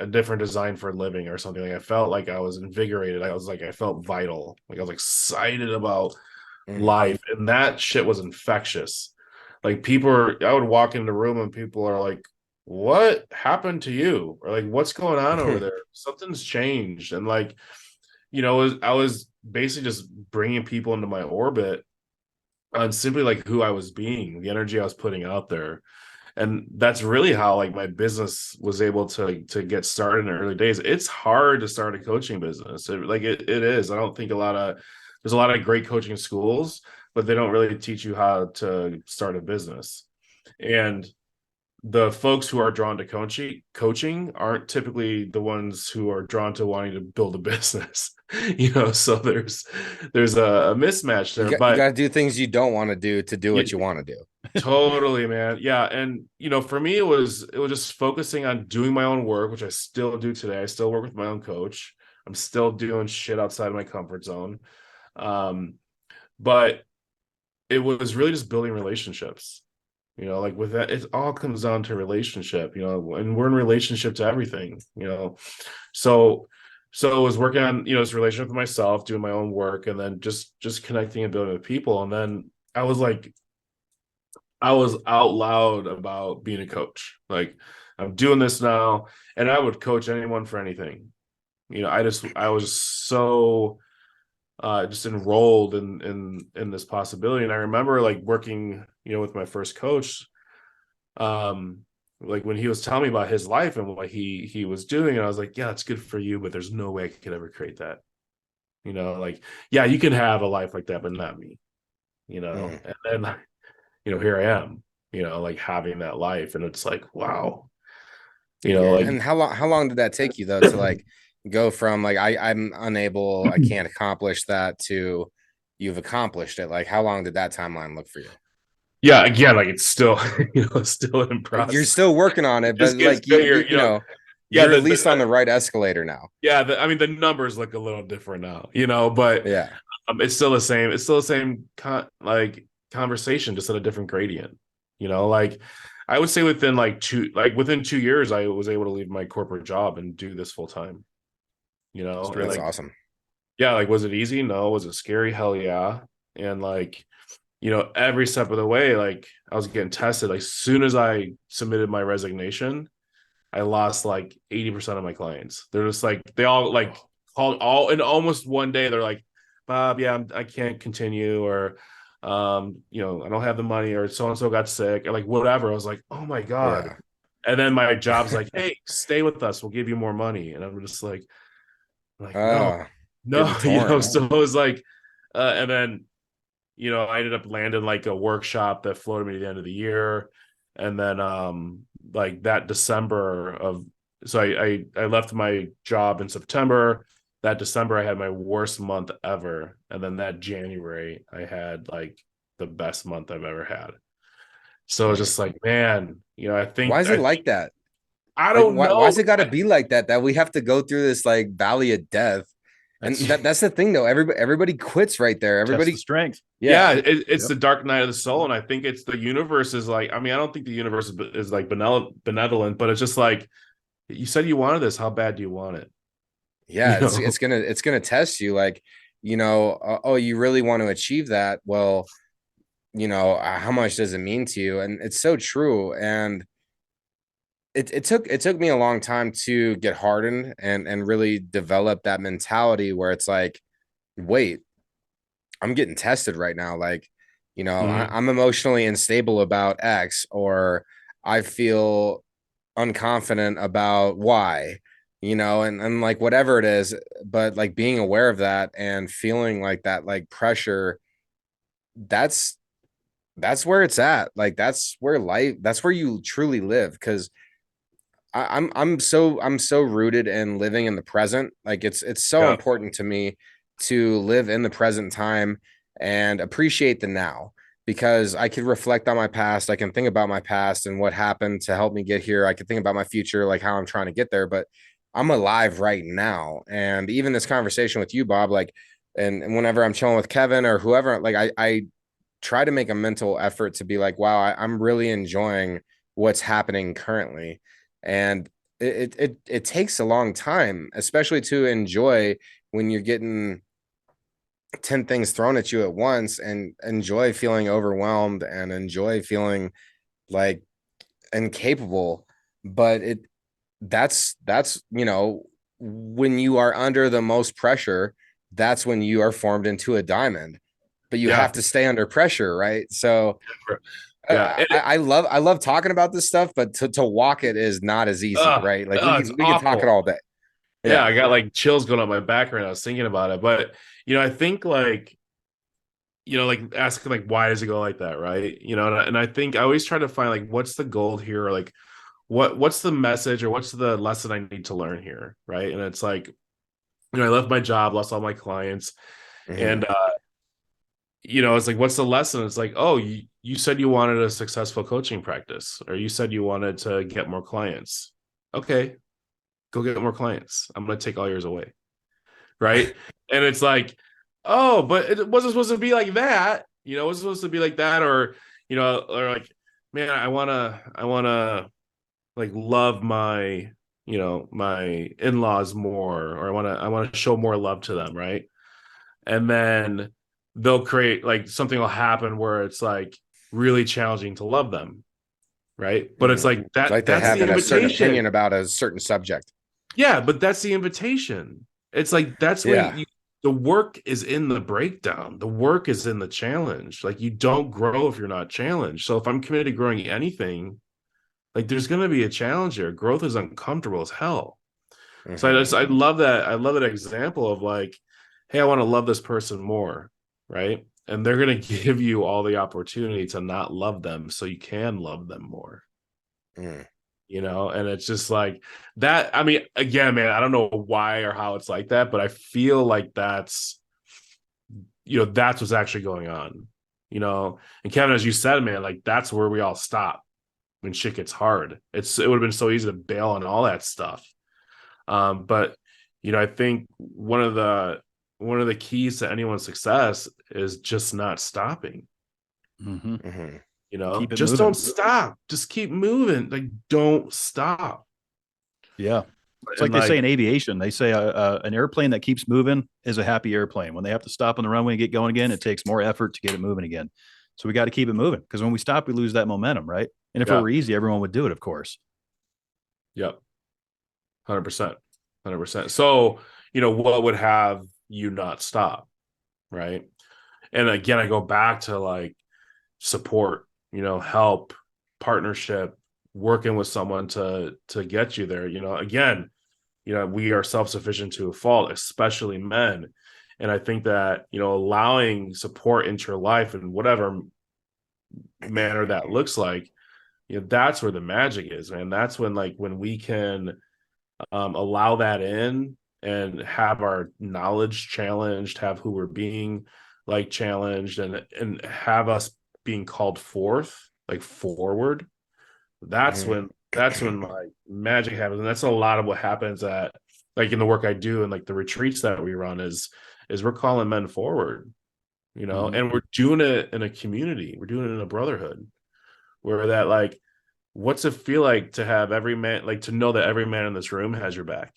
different design for living or something. Like I felt like I was invigorated. I felt vital. Like I was excited about life, and that shit was infectious. Like I would walk in the room and people are like, what happened to you? Or like, what's going on over there? Something's changed. And like, I was basically just bringing people into my orbit on simply like who I was being, the energy I was putting out there. And that's really how like my business was able to get started in the early days. It's hard to start a coaching business. It is. I don't think there's a lot of great coaching schools, but they don't really teach you how to start a business. And the folks who are drawn to coaching aren't typically the ones who are drawn to wanting to build a business, so there's a mismatch there. You got to do things you don't want to do what you want to do. Totally, man. Yeah. And, for me, it was just focusing on doing my own work, which I still do today. I still work with my own coach. I'm still doing shit outside of my comfort zone. But it was really just building relationships, like with that, it all comes down to relationship, and we're in relationship to everything, so it was working on, this relationship with myself, doing my own work, and then just connecting and building with people. And then I was out loud about being a coach. Like, I'm doing this now, and I would coach anyone for anything. I was so just enrolled in this possibility. And I remember like working, with my first coach, like when he was telling me about his life and what he was doing, and I was like, yeah, that's good for you, but there's no way I could ever create that. Like, yeah, you can have a life like that, but not me. And then here I am, like having that life, and it's like, wow. Like, and how long did that take you though to like go from like I'm unable, I can't accomplish that, to you've accomplished it? Like, how long did that timeline look for you? Yeah, again, like it's still, still in process. You're still working on it, but like bigger, you're at least on the right escalator now. Yeah, the numbers look a little different now, but yeah, it's still the same. It's still the same conversation, just at a different gradient. Like I would say within within 2 years, I was able to leave my corporate job and do this full time. That's awesome. Yeah, like was it easy? No. Was it scary? Hell yeah. And like, every step of the way, like I was getting tested. Like, as soon as I submitted my resignation, I lost like 80% of my clients. They're just like, they all like called all in almost one day. They're like, Bob, yeah, I can't continue, or I don't have the money, or so and so got sick, or like whatever. I was like, oh my God. Yeah. And then my job's like, hey, stay with us, we'll give you more money. And I'm just like no, getting torn. So it was like, and then I ended up landing like a workshop that floated me to the end of the year. And then like that December of, so I left my job in September. That December I had my worst month ever. And then that January I had like the best month I've ever had. So it's just like, man, I think, why is it like that? I don't know. Why's it got to be like that? That we have to go through this like valley of death. And that's the thing, though. Everybody quits right there. Everybody strength. Yeah, it's the dark night of the soul, and I think it's the universe is like. I mean, I don't think the universe is like benevolent, but it's just like, you said you wanted this. How bad do you want it? Yeah, it's gonna test you. Like, oh, you really want to achieve that? Well, how much does it mean to you? And it's so true. And it took me a long time to get hardened and really develop that mentality where it's like, wait, I'm getting tested right now. Like, I'm emotionally unstable about X, or I feel unconfident about Y, and like whatever it is, but like being aware of that and feeling like that, like pressure, that's where it's at. Like, that's where you truly live. Cause I'm so rooted in living in the present. Like it's so important to me to live in the present time and appreciate the now, because I could reflect on my past. I can think about my past and what happened to help me get here. I could think about my future, like how I'm trying to get there, but I'm alive right now. And even this conversation with you, Bob, like, and whenever I'm chilling with Kevin or whoever, like I try to make a mental effort to be like, wow, I'm really enjoying what's happening currently. And it takes a long time, especially to enjoy when you're getting 10 things thrown at you at once, and enjoy feeling overwhelmed and enjoy feeling like incapable. But that's when you are under the most pressure, that's when you are formed into a diamond. But you have to stay under pressure, right? So I love talking about this stuff, but to walk it is not as easy, right? Like we can talk it all day. Yeah, I got like chills going up my back right now. I was thinking about it, but I think like, like asking like, why does it go like that, right? And I think I always try to find like, what's the goal here, or like what's the message, or what's the lesson I need to learn here, right? And it's like, I left my job, lost all my clients, and it's like, what's the lesson? It's like, oh, you said you wanted a successful coaching practice, or you said you wanted to get more clients. Okay, go get more clients. I'm going to take all yours away. Right. And it's like, oh, but it wasn't supposed to be like that. It wasn't supposed to be like that. Or, or like, man, I want to like love my, my in-laws more, or I want to show more love to them. Right. And then they'll create like something will happen where it's like really challenging to love them. Right. But it's like that, like that's having the a certain invitation. opinion about a certain subject. Yeah, but that's the invitation. It's like, that's when the work is in the breakdown. The work is in the challenge. Like, you don't grow if you're not challenged. So if I'm committed to growing anything, like, there's going to be a challenge here. Growth is uncomfortable as hell. So I love that. I love that example of like, hey, I want to love this person more. Right. And they're going to give you all the opportunity to not love them so you can love them more. And it's just like that. I mean, again, man, I don't know why or how it's like that, but I feel like that's what's actually going on, and Kevin, as you said, man, like that's where we all stop when shit gets hard. It would have been so easy to bail on all that stuff. But I think one of the keys to anyone's success is just not stopping. You know, Keep it just moving. don't stop. Just keep moving. Like, don't stop. Yeah. It's And like they say in aviation, they say an airplane that keeps moving is a happy airplane. When they have to stop on the runway and get going again, it takes more effort to get it moving again. So we got to keep it moving, because when we stop, we lose that momentum, right? And if it were easy, everyone would do it, of course. Yep. 100%. 100%. So, you know, what would have you not stop? Right. And again, I go back to like support, you know, help, partnership, working with someone to get you there. You know, again, you know, we are self-sufficient to a fault, especially men. And I think that, you know, allowing support into your life in whatever manner that looks like, you know, that's where the magic is, man. That's when, like, when we can allow that in and have our knowledge challenged, have who we're being like challenged, and have us being called forth, like forward. That's when like magic happens. And that's a lot of what happens at, like, in the work I do and like the retreats that we run is we're calling men forward, you know, and we're doing it in a community. We're doing it in a brotherhood where that, like, what's it feel like to have every man, like, to know that every man in this room has your back,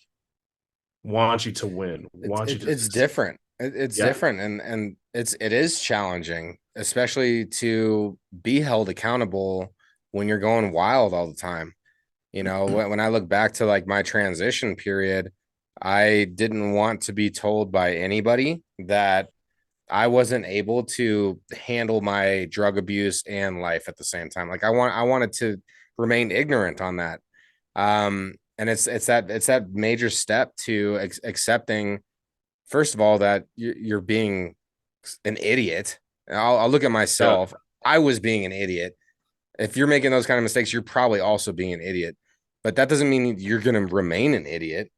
wants you to win, wants you to it's succeed. different. It's different, and it is challenging, especially to be held accountable when you're going wild all the time. You know, when I look back to like my transition period, I didn't want to be told by anybody that I wasn't able to handle my drug abuse and life at the same time. Like I wanted to remain ignorant on that. And it's that major step to accepting, first of all, that you're being an idiot. I'll look at myself. Yeah. I was being an idiot. If you're making those kind of mistakes, you're probably also being an idiot. But that doesn't mean you're going to remain an idiot.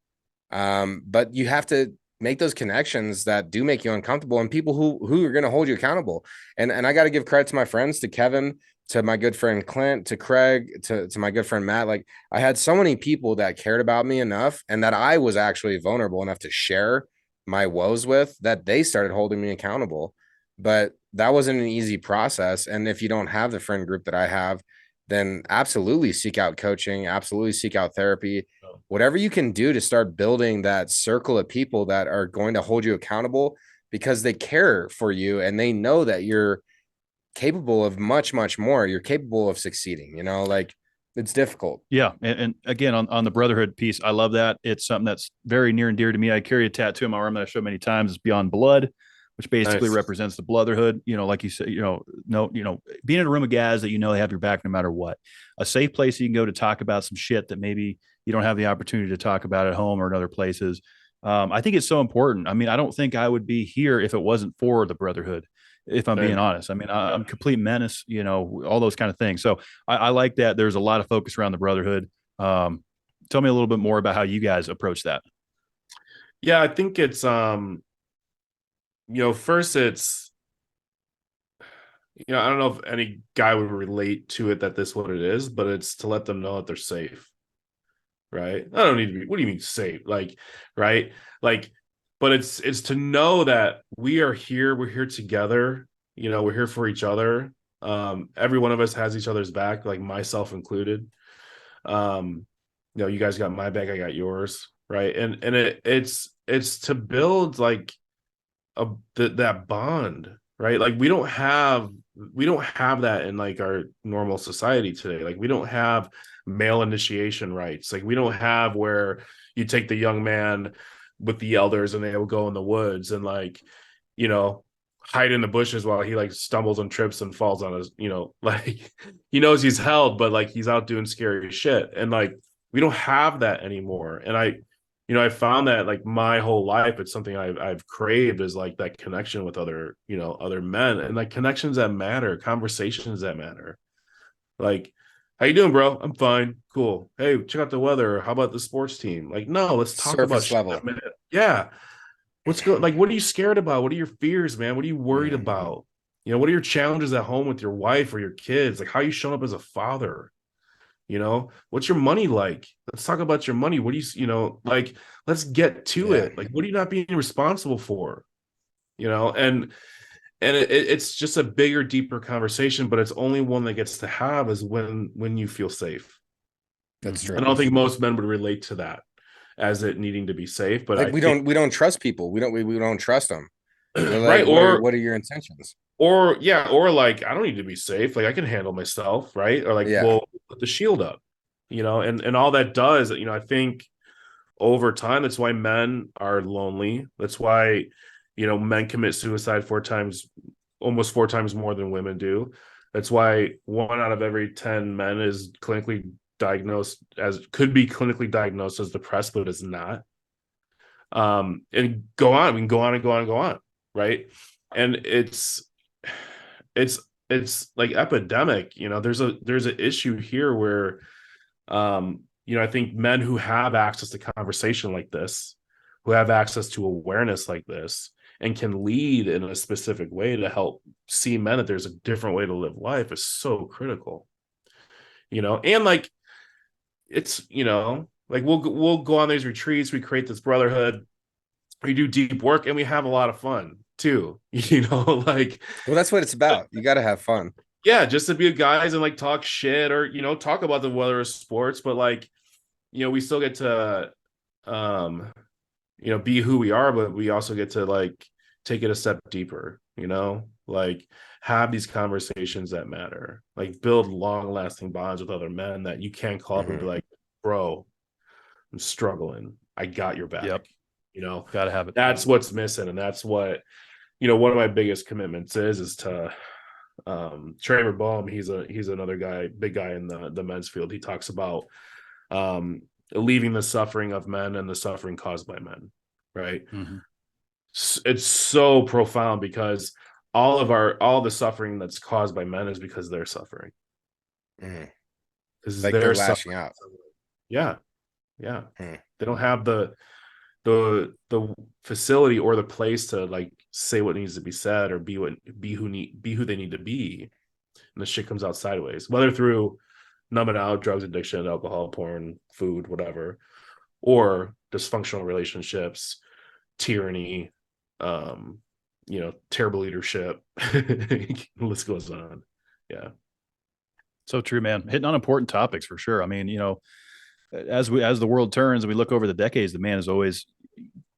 But you have to make those connections that do make you uncomfortable, and people who are going to hold you accountable. And I got to give credit to my friends, to Kevin, to my good friend Clint, to Craig, to my good friend Matt. Like, I had so many people that cared about me enough, and that I was actually vulnerable enough to share my woes with, that they started holding me accountable. But that wasn't an easy process. And if you don't have the friend group that I have, then absolutely seek out coaching, absolutely seek out therapy, whatever you can do to start building that circle of people that are going to hold you accountable, because they care for you and they know that you're capable of much, much more. You're capable of succeeding, you know, like, it's difficult. Yeah. And again, on the brotherhood piece, I love that. It's something that's very near and dear to me. I carry a tattoo on my arm that I show many times. It's Beyond Blood, which basically represents the brotherhood. You know, like you said, being in a room of guys that, you know, they have your back no matter what. A safe place you can go to talk about some shit that maybe you don't have the opportunity to talk about at home or in other places. I think it's so important. I mean, I don't think I would be here if it wasn't for the brotherhood, if I'm being honest. I mean, I'm complete menace, you know, all those kind of things. So I like that there's a lot of focus around the brotherhood. Tell me a little bit more about how you guys approach that. Yeah, I think it's, first it's, I don't know if any guy would relate to it, that this is what it is, but it's to let them know that they're safe. Right. I don't need to be, what do you mean safe? Like, right. Like, but it's to know that we are here. We're here together. You know, we're here for each other. Every one of us has each other's back, like myself included. You guys got my back, I got yours. Right. And it's to build like that bond, right? Like we don't have that in like our normal society today. Like we don't have male initiation rites. Like we don't have where you take the young man with the elders and they will go in the woods and like, hide in the bushes while he like stumbles and trips and falls on his, like he knows he's held, but like he's out doing scary shit. And like, we don't have that anymore. And I found that like my whole life, it's something I've craved, is like that connection with other men, and like connections that matter, conversations that matter. Like, how you doing, bro? I'm fine. Cool. Hey, check out the weather. How about the sports team? Like, no, let's talk about surface level. Yeah. What's good? Like, what are you scared about? What are your fears, man? What are you worried about? What are your challenges at home with your wife or your kids? Like, how are you showing up as a father? What's your money like? Let's talk about your money. What do you, like, let's get to it. Like, what are you not being responsible for? And and it's just a bigger, deeper conversation, but it's only one that gets to have is when you feel safe. That's true. I don't think most men would relate to that as it needing to be safe, but like we don't trust people. We don't trust them. We're right. like, what are your intentions? Or like, I don't need to be safe. Like, I can handle myself, right? Or like, well, put the shield up, and all that does, I think over time, that's why men are lonely. That's why, men commit suicide almost four times more than women do. That's why 1 out of every 10 men is could be clinically diagnosed as depressed, but is not. And go on, we can go on and go on and go on, right? And it's like epidemic. There's an issue here where I think men who have access to conversation like this, who have access to awareness like this, and can lead in a specific way to help see men that there's a different way to live life is so critical. And like, it's, like we'll go on these retreats, we create this brotherhood, we do deep work, and we have a lot of fun too, like, well, that's what it's about. You got to have fun. Yeah, just to be with guys and like talk shit or talk about the weather of sports, but like, we still get to be who we are, but we also get to like take it a step deeper, like have these conversations that matter, like build long lasting bonds with other men that you can call up and be like, bro, I'm struggling, I got your back. Yep. Gotta have it. That's what's missing. And that's what, one of my biggest commitments is to Tramer Baum. He's another guy, big guy in the men's field. He talks about alleviating the suffering of men and the suffering caused by men, right? Mm-hmm. It's so profound because all the suffering that's caused by men is because they're suffering. Because they're lashing out. Yeah. They don't have the facility or the place to like say what needs to be said or be who they need to be, and the shit comes out sideways, whether through numbing out, drugs, addiction, alcohol, porn, food, whatever, or dysfunctional relationships, tyranny, terrible leadership. The list goes on. Yeah, so true, man. Hitting on important topics for sure. I mean, as the world turns and we look over the decades, the man is always,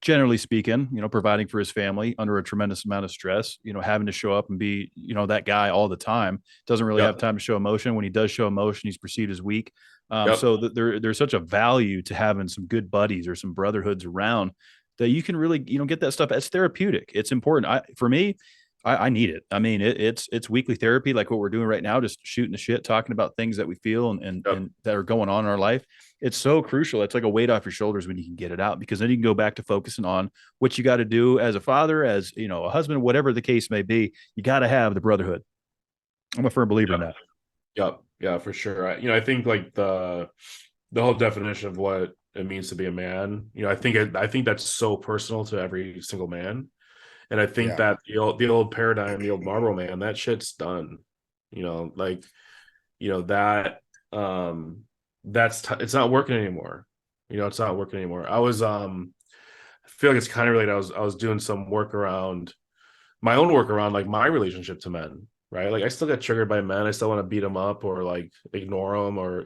generally speaking, providing for his family under a tremendous amount of stress, having to show up and be, that guy all the time. Doesn't really have time to show emotion. When he does show emotion, he's perceived as weak. So there's such a value to having some good buddies or some brotherhoods around that you can really, get that stuff. It's therapeutic. It's important. For me, I need it. I mean, it's weekly therapy, like what we're doing right now, just shooting the shit, talking about things that we feel and that are going on in our life. It's so crucial. It's like a weight off your shoulders when you can get it out, because then you can go back to focusing on what you got to do as a father, as a husband, whatever the case may be. You got to have the brotherhood. I'm a firm believer in that. Yep. Yeah, for sure. I think like the whole definition of what it means to be a man, I think that's so personal to every single man. And I think that the old paradigm, the old Marlboro man, that shit's done. It's not working anymore. It's not working anymore. I was I feel like it's kind of related. I was doing some work around my own work around like my relationship to men, right? Like I still get triggered by men. I still want to beat them up or like ignore them or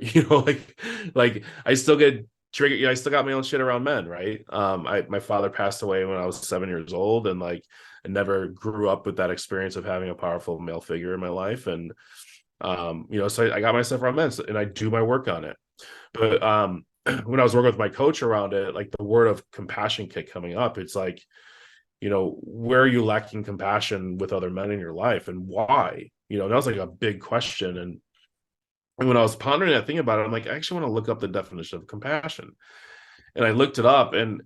like I still get triggered. I still got my own shit around men, right? My father passed away when I was 7 years old, and like I never grew up with that experience of having a powerful male figure in my life. And so I got myself around men, and I do my work on it. But when I was working with my coach around it, like the word of compassion kept coming up. It's like, where are you lacking compassion with other men in your life, and why? That was like a big question. And when I was pondering that thing about it, I'm like, I actually want to look up the definition of compassion. And I looked it up, and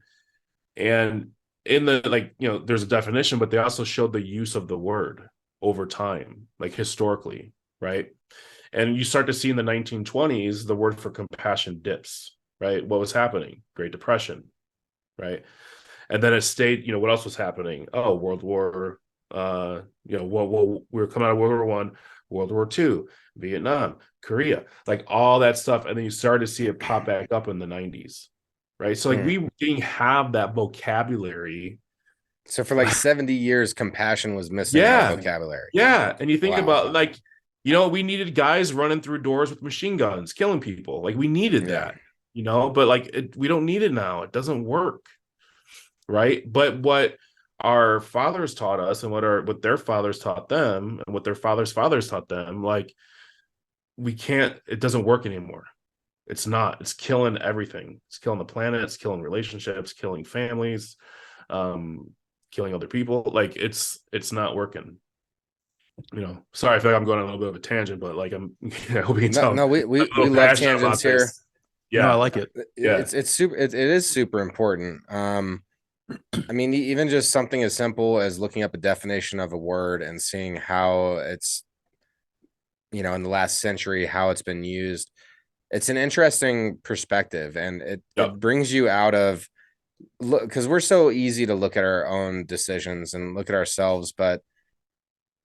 in the, like, there's a definition, but they also showed the use of the word over time, like historically, right? And you start to see in the 1920s, the word for compassion dips, right? What was happening? Great Depression, right? And then it stayed, what else was happening? Oh, World War, we were coming out of World War I, World War II, Vietnam, Korea, like all that stuff. And then you started to see it pop back up in the 90s, right? So like we didn't have that vocabulary So for like 70 years, compassion was missing in our Yeah. vocabulary. Yeah. And you think Wow. about like, we needed guys running through doors with machine guns, killing people. Like we needed that, but like we don't need it now. It doesn't work. Right. But what our fathers taught us and what their fathers taught them and what their fathers' fathers taught them, like it doesn't work anymore. It's killing everything. It's killing the planet. It's killing relationships, killing families, killing other people. Like it's not working. Sorry, I feel like I'm going on a little bit of a tangent, but like I hope you can tell. No, we love tangents here. Yeah, no, I like it. Yeah, it's super. It is super important. I mean, even just something as simple as looking up a definition of a word and seeing how it's, in the last century, how it's been used. It's an interesting perspective, and it brings you out of, because we're so easy to look at our own decisions and look at ourselves, but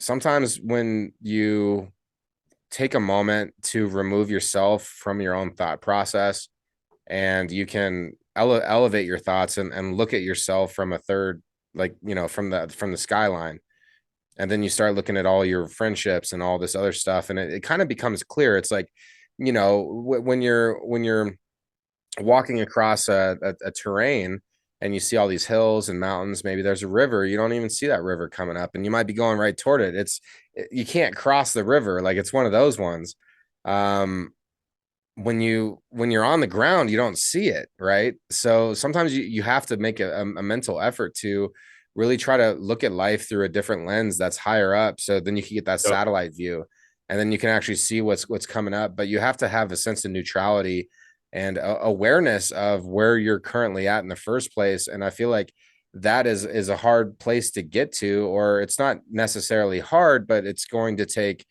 sometimes when you take a moment to remove yourself from your own thought process, and you can elevate your thoughts and look at yourself from a third, like, from the skyline, and then you start looking at all your friendships and all this other stuff, and it kind of becomes clear. It's like, when you're walking across a terrain and you see all these hills and mountains, maybe there's a river, you don't even see that river coming up, and you might be going right toward it. You can't cross the river. Like, it's one of those ones. When you're on the ground, you don't see it, right? So sometimes you have to make a mental effort to really try to look at life through a different lens that's higher up, so then you can get that satellite view, and then you can actually see what's coming up. But you have to have a sense of neutrality and awareness of where you're currently at in the first place. And I feel like that is a hard place to get to, or it's not necessarily hard, but it's going to take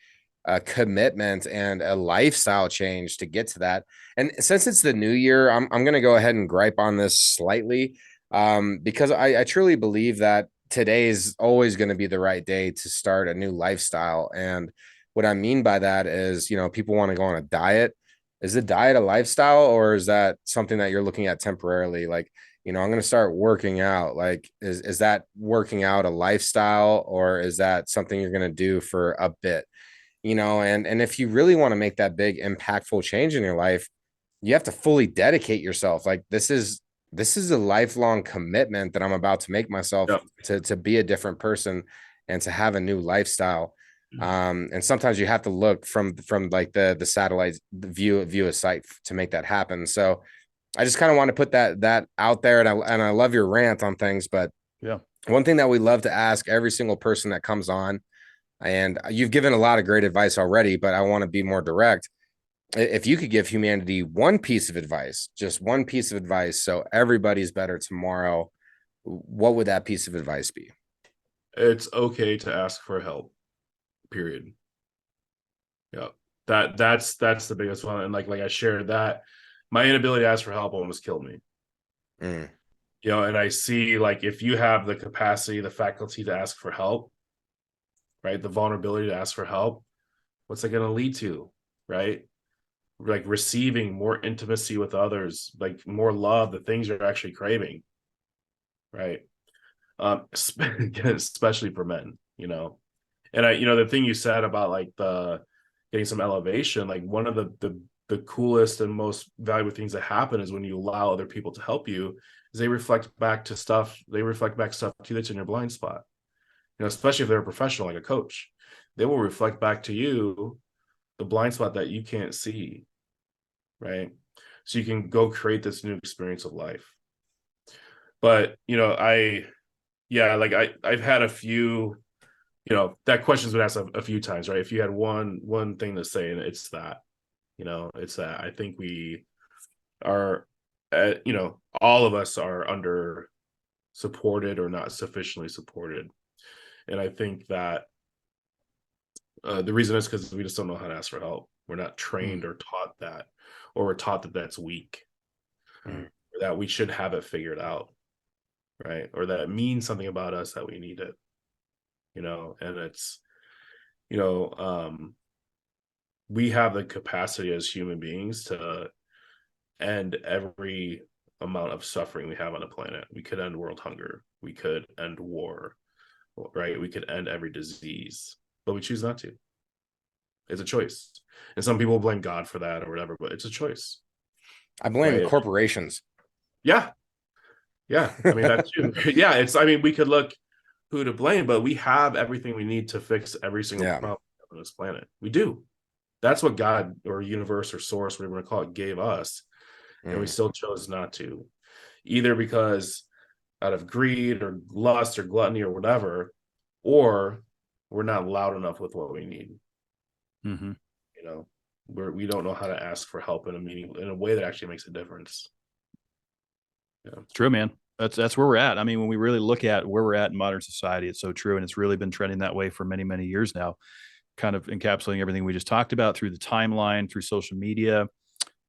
a commitment and a lifestyle change to get to that. And since it's the new year, I'm going to go ahead and gripe on this slightly, because I truly believe that today is always going to be the right day to start a new lifestyle. And what I mean by that is, people want to go on a diet. Is the diet a lifestyle, or is that something that you're looking at temporarily? Like, I'm going to start working out. Like, is that working out a lifestyle, or is that something you're going to do for a bit? And if you really want to make that big impactful change in your life, you have to fully dedicate yourself. Like, this is a lifelong commitment that I'm about to make myself to be a different person and to have a new lifestyle. And sometimes you have to look from like the satellite view of sight to make that happen. So I just kind of want to put that out there. And I love your rant on things, but one thing that we love to ask every single person that comes on, and you've given a lot of great advice already, but I want to be more direct. If you could give humanity one piece of advice, just one piece of advice, so everybody's better tomorrow, what would that piece of advice be? It's okay to ask for help. Period. Yeah, that's the biggest one. And like I shared that my inability to ask for help almost killed me. And I see, like, if you have the capacity, the faculty to ask for help, right, the vulnerability to ask for help, what's it going to lead to, right? Like receiving more intimacy with others, like more love, the things you're actually craving, right? Especially for men, And the thing you said about like the getting some elevation, like one of the coolest and most valuable things that happen is when you allow other people to help you, is they reflect back stuff to you that's in your blind spot. Especially if they're a professional, like a coach, they will reflect back to you the blind spot that you can't see, right? So you can go create this new experience of life. But I've had a few, that question's been asked a few times, right? If you had one thing to say, and it's that, it's that I think we are, all of us are under supported or not sufficiently supported. And I think that the reason is because we just don't know how to ask for help. We're not trained or taught that, or we're taught that that's weak, or that we should have it figured out, right? Or that it means something about us that we need it, and it's, we have the capacity as human beings to end every amount of suffering we have on the planet. We could end world hunger. We could end war, right? We could end every disease, but we choose not to. It's a choice. And some people blame God for that or whatever, but it's a choice. I blame right? corporations. Yeah. Yeah. I mean, that's true. Yeah. We could look who to blame, but we have everything we need to fix every single problem on this planet. We do. That's what God or universe or source, whatever you want to call it, gave us. And we still chose not to, either because out of greed or lust or gluttony or whatever, or we're not loud enough with what we need. Mm-hmm. You know, we don't know how to ask for help in a way that actually makes a difference. Yeah. True, man. That's where we're at. I mean, when we really look at where we're at in modern society, it's so true. And it's really been trending that way for many, many years now, kind of encapsulating everything we just talked about through the timeline, through social media,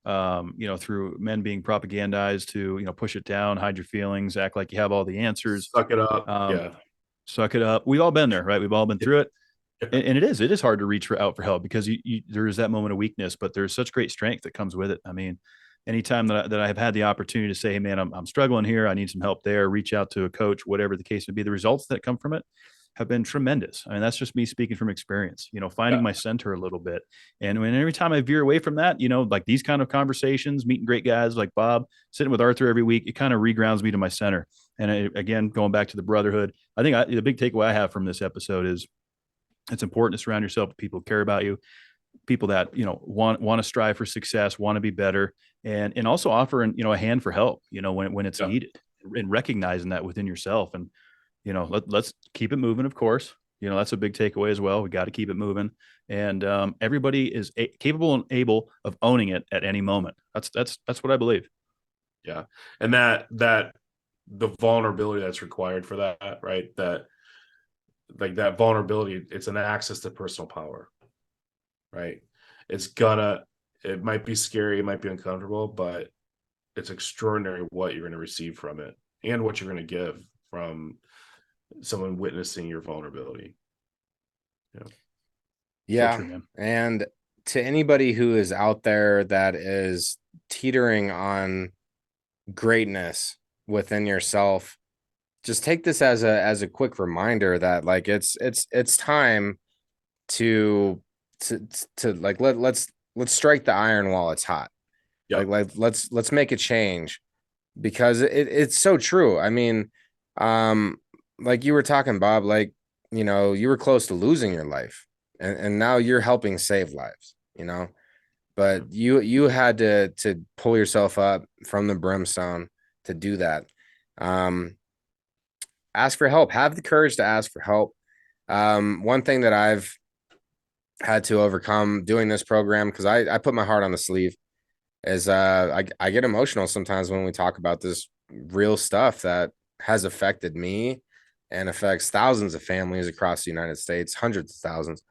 through men being propagandized to, push it down, hide your feelings, act like you have all the answers. Suck it up. Suck it up. We've all been there, right? We've all been through it. And it is hard to reach out for help because there is that moment of weakness, but there's such great strength that comes with it. I mean, anytime that I have had the opportunity to say, hey man, I'm struggling here, I need some help there, reach out to a coach, whatever the case may be, the results that come from it have been tremendous. I mean, that's just me speaking from experience, finding my center a little bit. And every time I veer away from that, like these kind of conversations, meeting great guys like Bob, sitting with Arthur every week, it kind of regrounds me to my center. And again, going back to the brotherhood, I think the big takeaway I have from this episode is it's important to surround yourself with people who care about you, people that, want to strive for success, want to be better, and also offer, a hand for help, when it's needed, and recognizing that within yourself. And, let's keep it moving. Of course, that's a big takeaway as well. We got to keep it moving, and everybody is capable and able of owning it at any moment. That's what I believe. Yeah. And that the vulnerability that's required for that, right? That vulnerability, it's an access to personal power, right? It might be scary, it might be uncomfortable, but it's extraordinary what you're going to receive from it and what you're going to give from someone witnessing your vulnerability. Yeah. So true, man. And to anybody who is out there that is teetering on greatness within yourself, just take this as a quick reminder that like it's time to like let's strike the iron while it's hot. Yep. Like let's make a change, because it's so true. I mean, like you were talking, Bob, like, you were close to losing your life, and now you're helping save lives, but you had to pull yourself up from the brimstone to do that. Ask for help, have the courage to ask for help. One thing that I've had to overcome doing this program, because I put my heart on the sleeve, is I get emotional sometimes when we talk about this real stuff that has affected me and affects thousands of families across the United States, hundreds of thousands.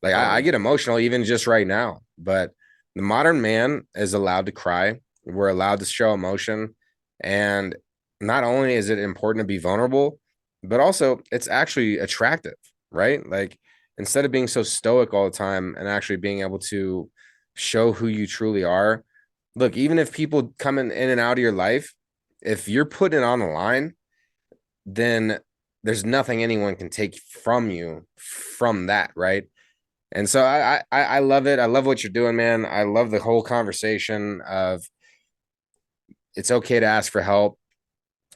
Like I get emotional even just right now, but the modern man is allowed to cry. We're allowed to show emotion. And not only is it important to be vulnerable, but also it's actually attractive, right? Like instead of being so stoic all the time and actually being able to show who you truly are. Look, even if people come in and out of your life, if you're putting it on the line, then there's nothing anyone can take from you from that, right? And so I love it. I love what you're doing, man. I love the whole conversation of it's okay to ask for help.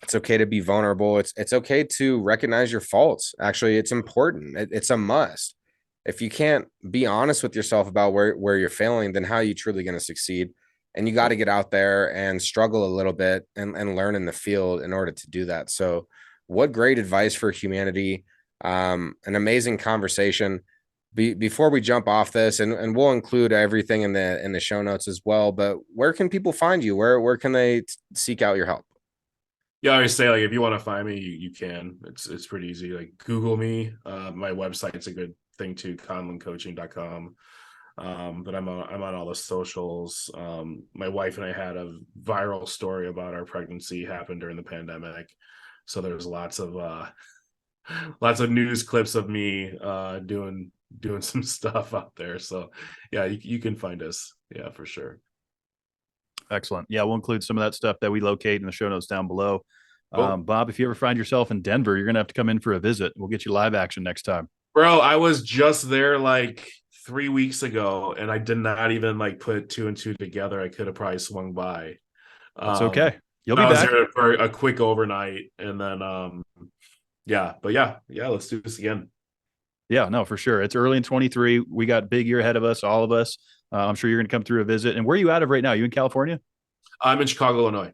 It's okay to be vulnerable. It's okay to recognize your faults. Actually, it's important. It's a must. If you can't be honest with yourself about where you're failing, then how are you truly going to succeed? And you got to get out there and struggle a little bit and learn in the field in order to do that. So what great advice for humanity. An amazing conversation. Before we jump off this, and we'll include everything in the show notes as well, but where can people find you? Where can they seek out your help? Yeah, I always say, like, if you want to find me, you can. It's pretty easy. Like, Google me. My website's a good thing too, conlincoaching.com. But I'm on all the socials. My wife and I had a viral story about our pregnancy happened during the pandemic. So there's lots of news clips of me doing some stuff out there. So yeah, you can find us. Yeah, for sure. Excellent. Yeah, we'll include some of that stuff that we locate in the show notes down below. Cool. Bob, if you ever find yourself in Denver, you're going to have to come in for a visit. We'll get you live action next time. Bro, I was just there like 3 weeks ago, and I did not even like put 2 and 2 together. I could have probably swung by. It's okay. You'll be I was back there for a quick overnight, and then yeah, let's do this again. Yeah, no, for sure. It's early in 23. We got big year ahead of us, all of us. I'm sure you're going to come through a visit. And where are you out of right now? You in California? I'm in Chicago, Illinois.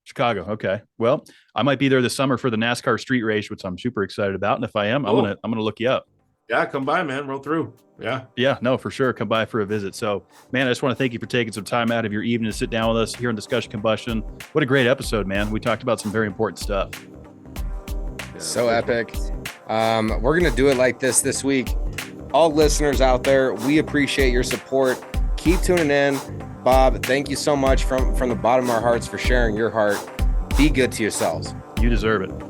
Chicago. Okay. Well, I might be there this summer for the NASCAR street race, which I'm super excited about. And if I am, Cool. I'm gonna look you up. Yeah, come by, man. Roll through. Yeah. Yeah, no, for sure. Come by for a visit. So, man, I just want to thank you for taking some time out of your evening to sit down with us here on Discussion Combustion. What a great episode, man. We talked about some very important stuff. So epic. We're going to do it like this week. All listeners out there, we appreciate your support. Keep tuning in. Bob, thank you so much from the bottom of our hearts for sharing your heart. Be good to yourselves. You deserve it.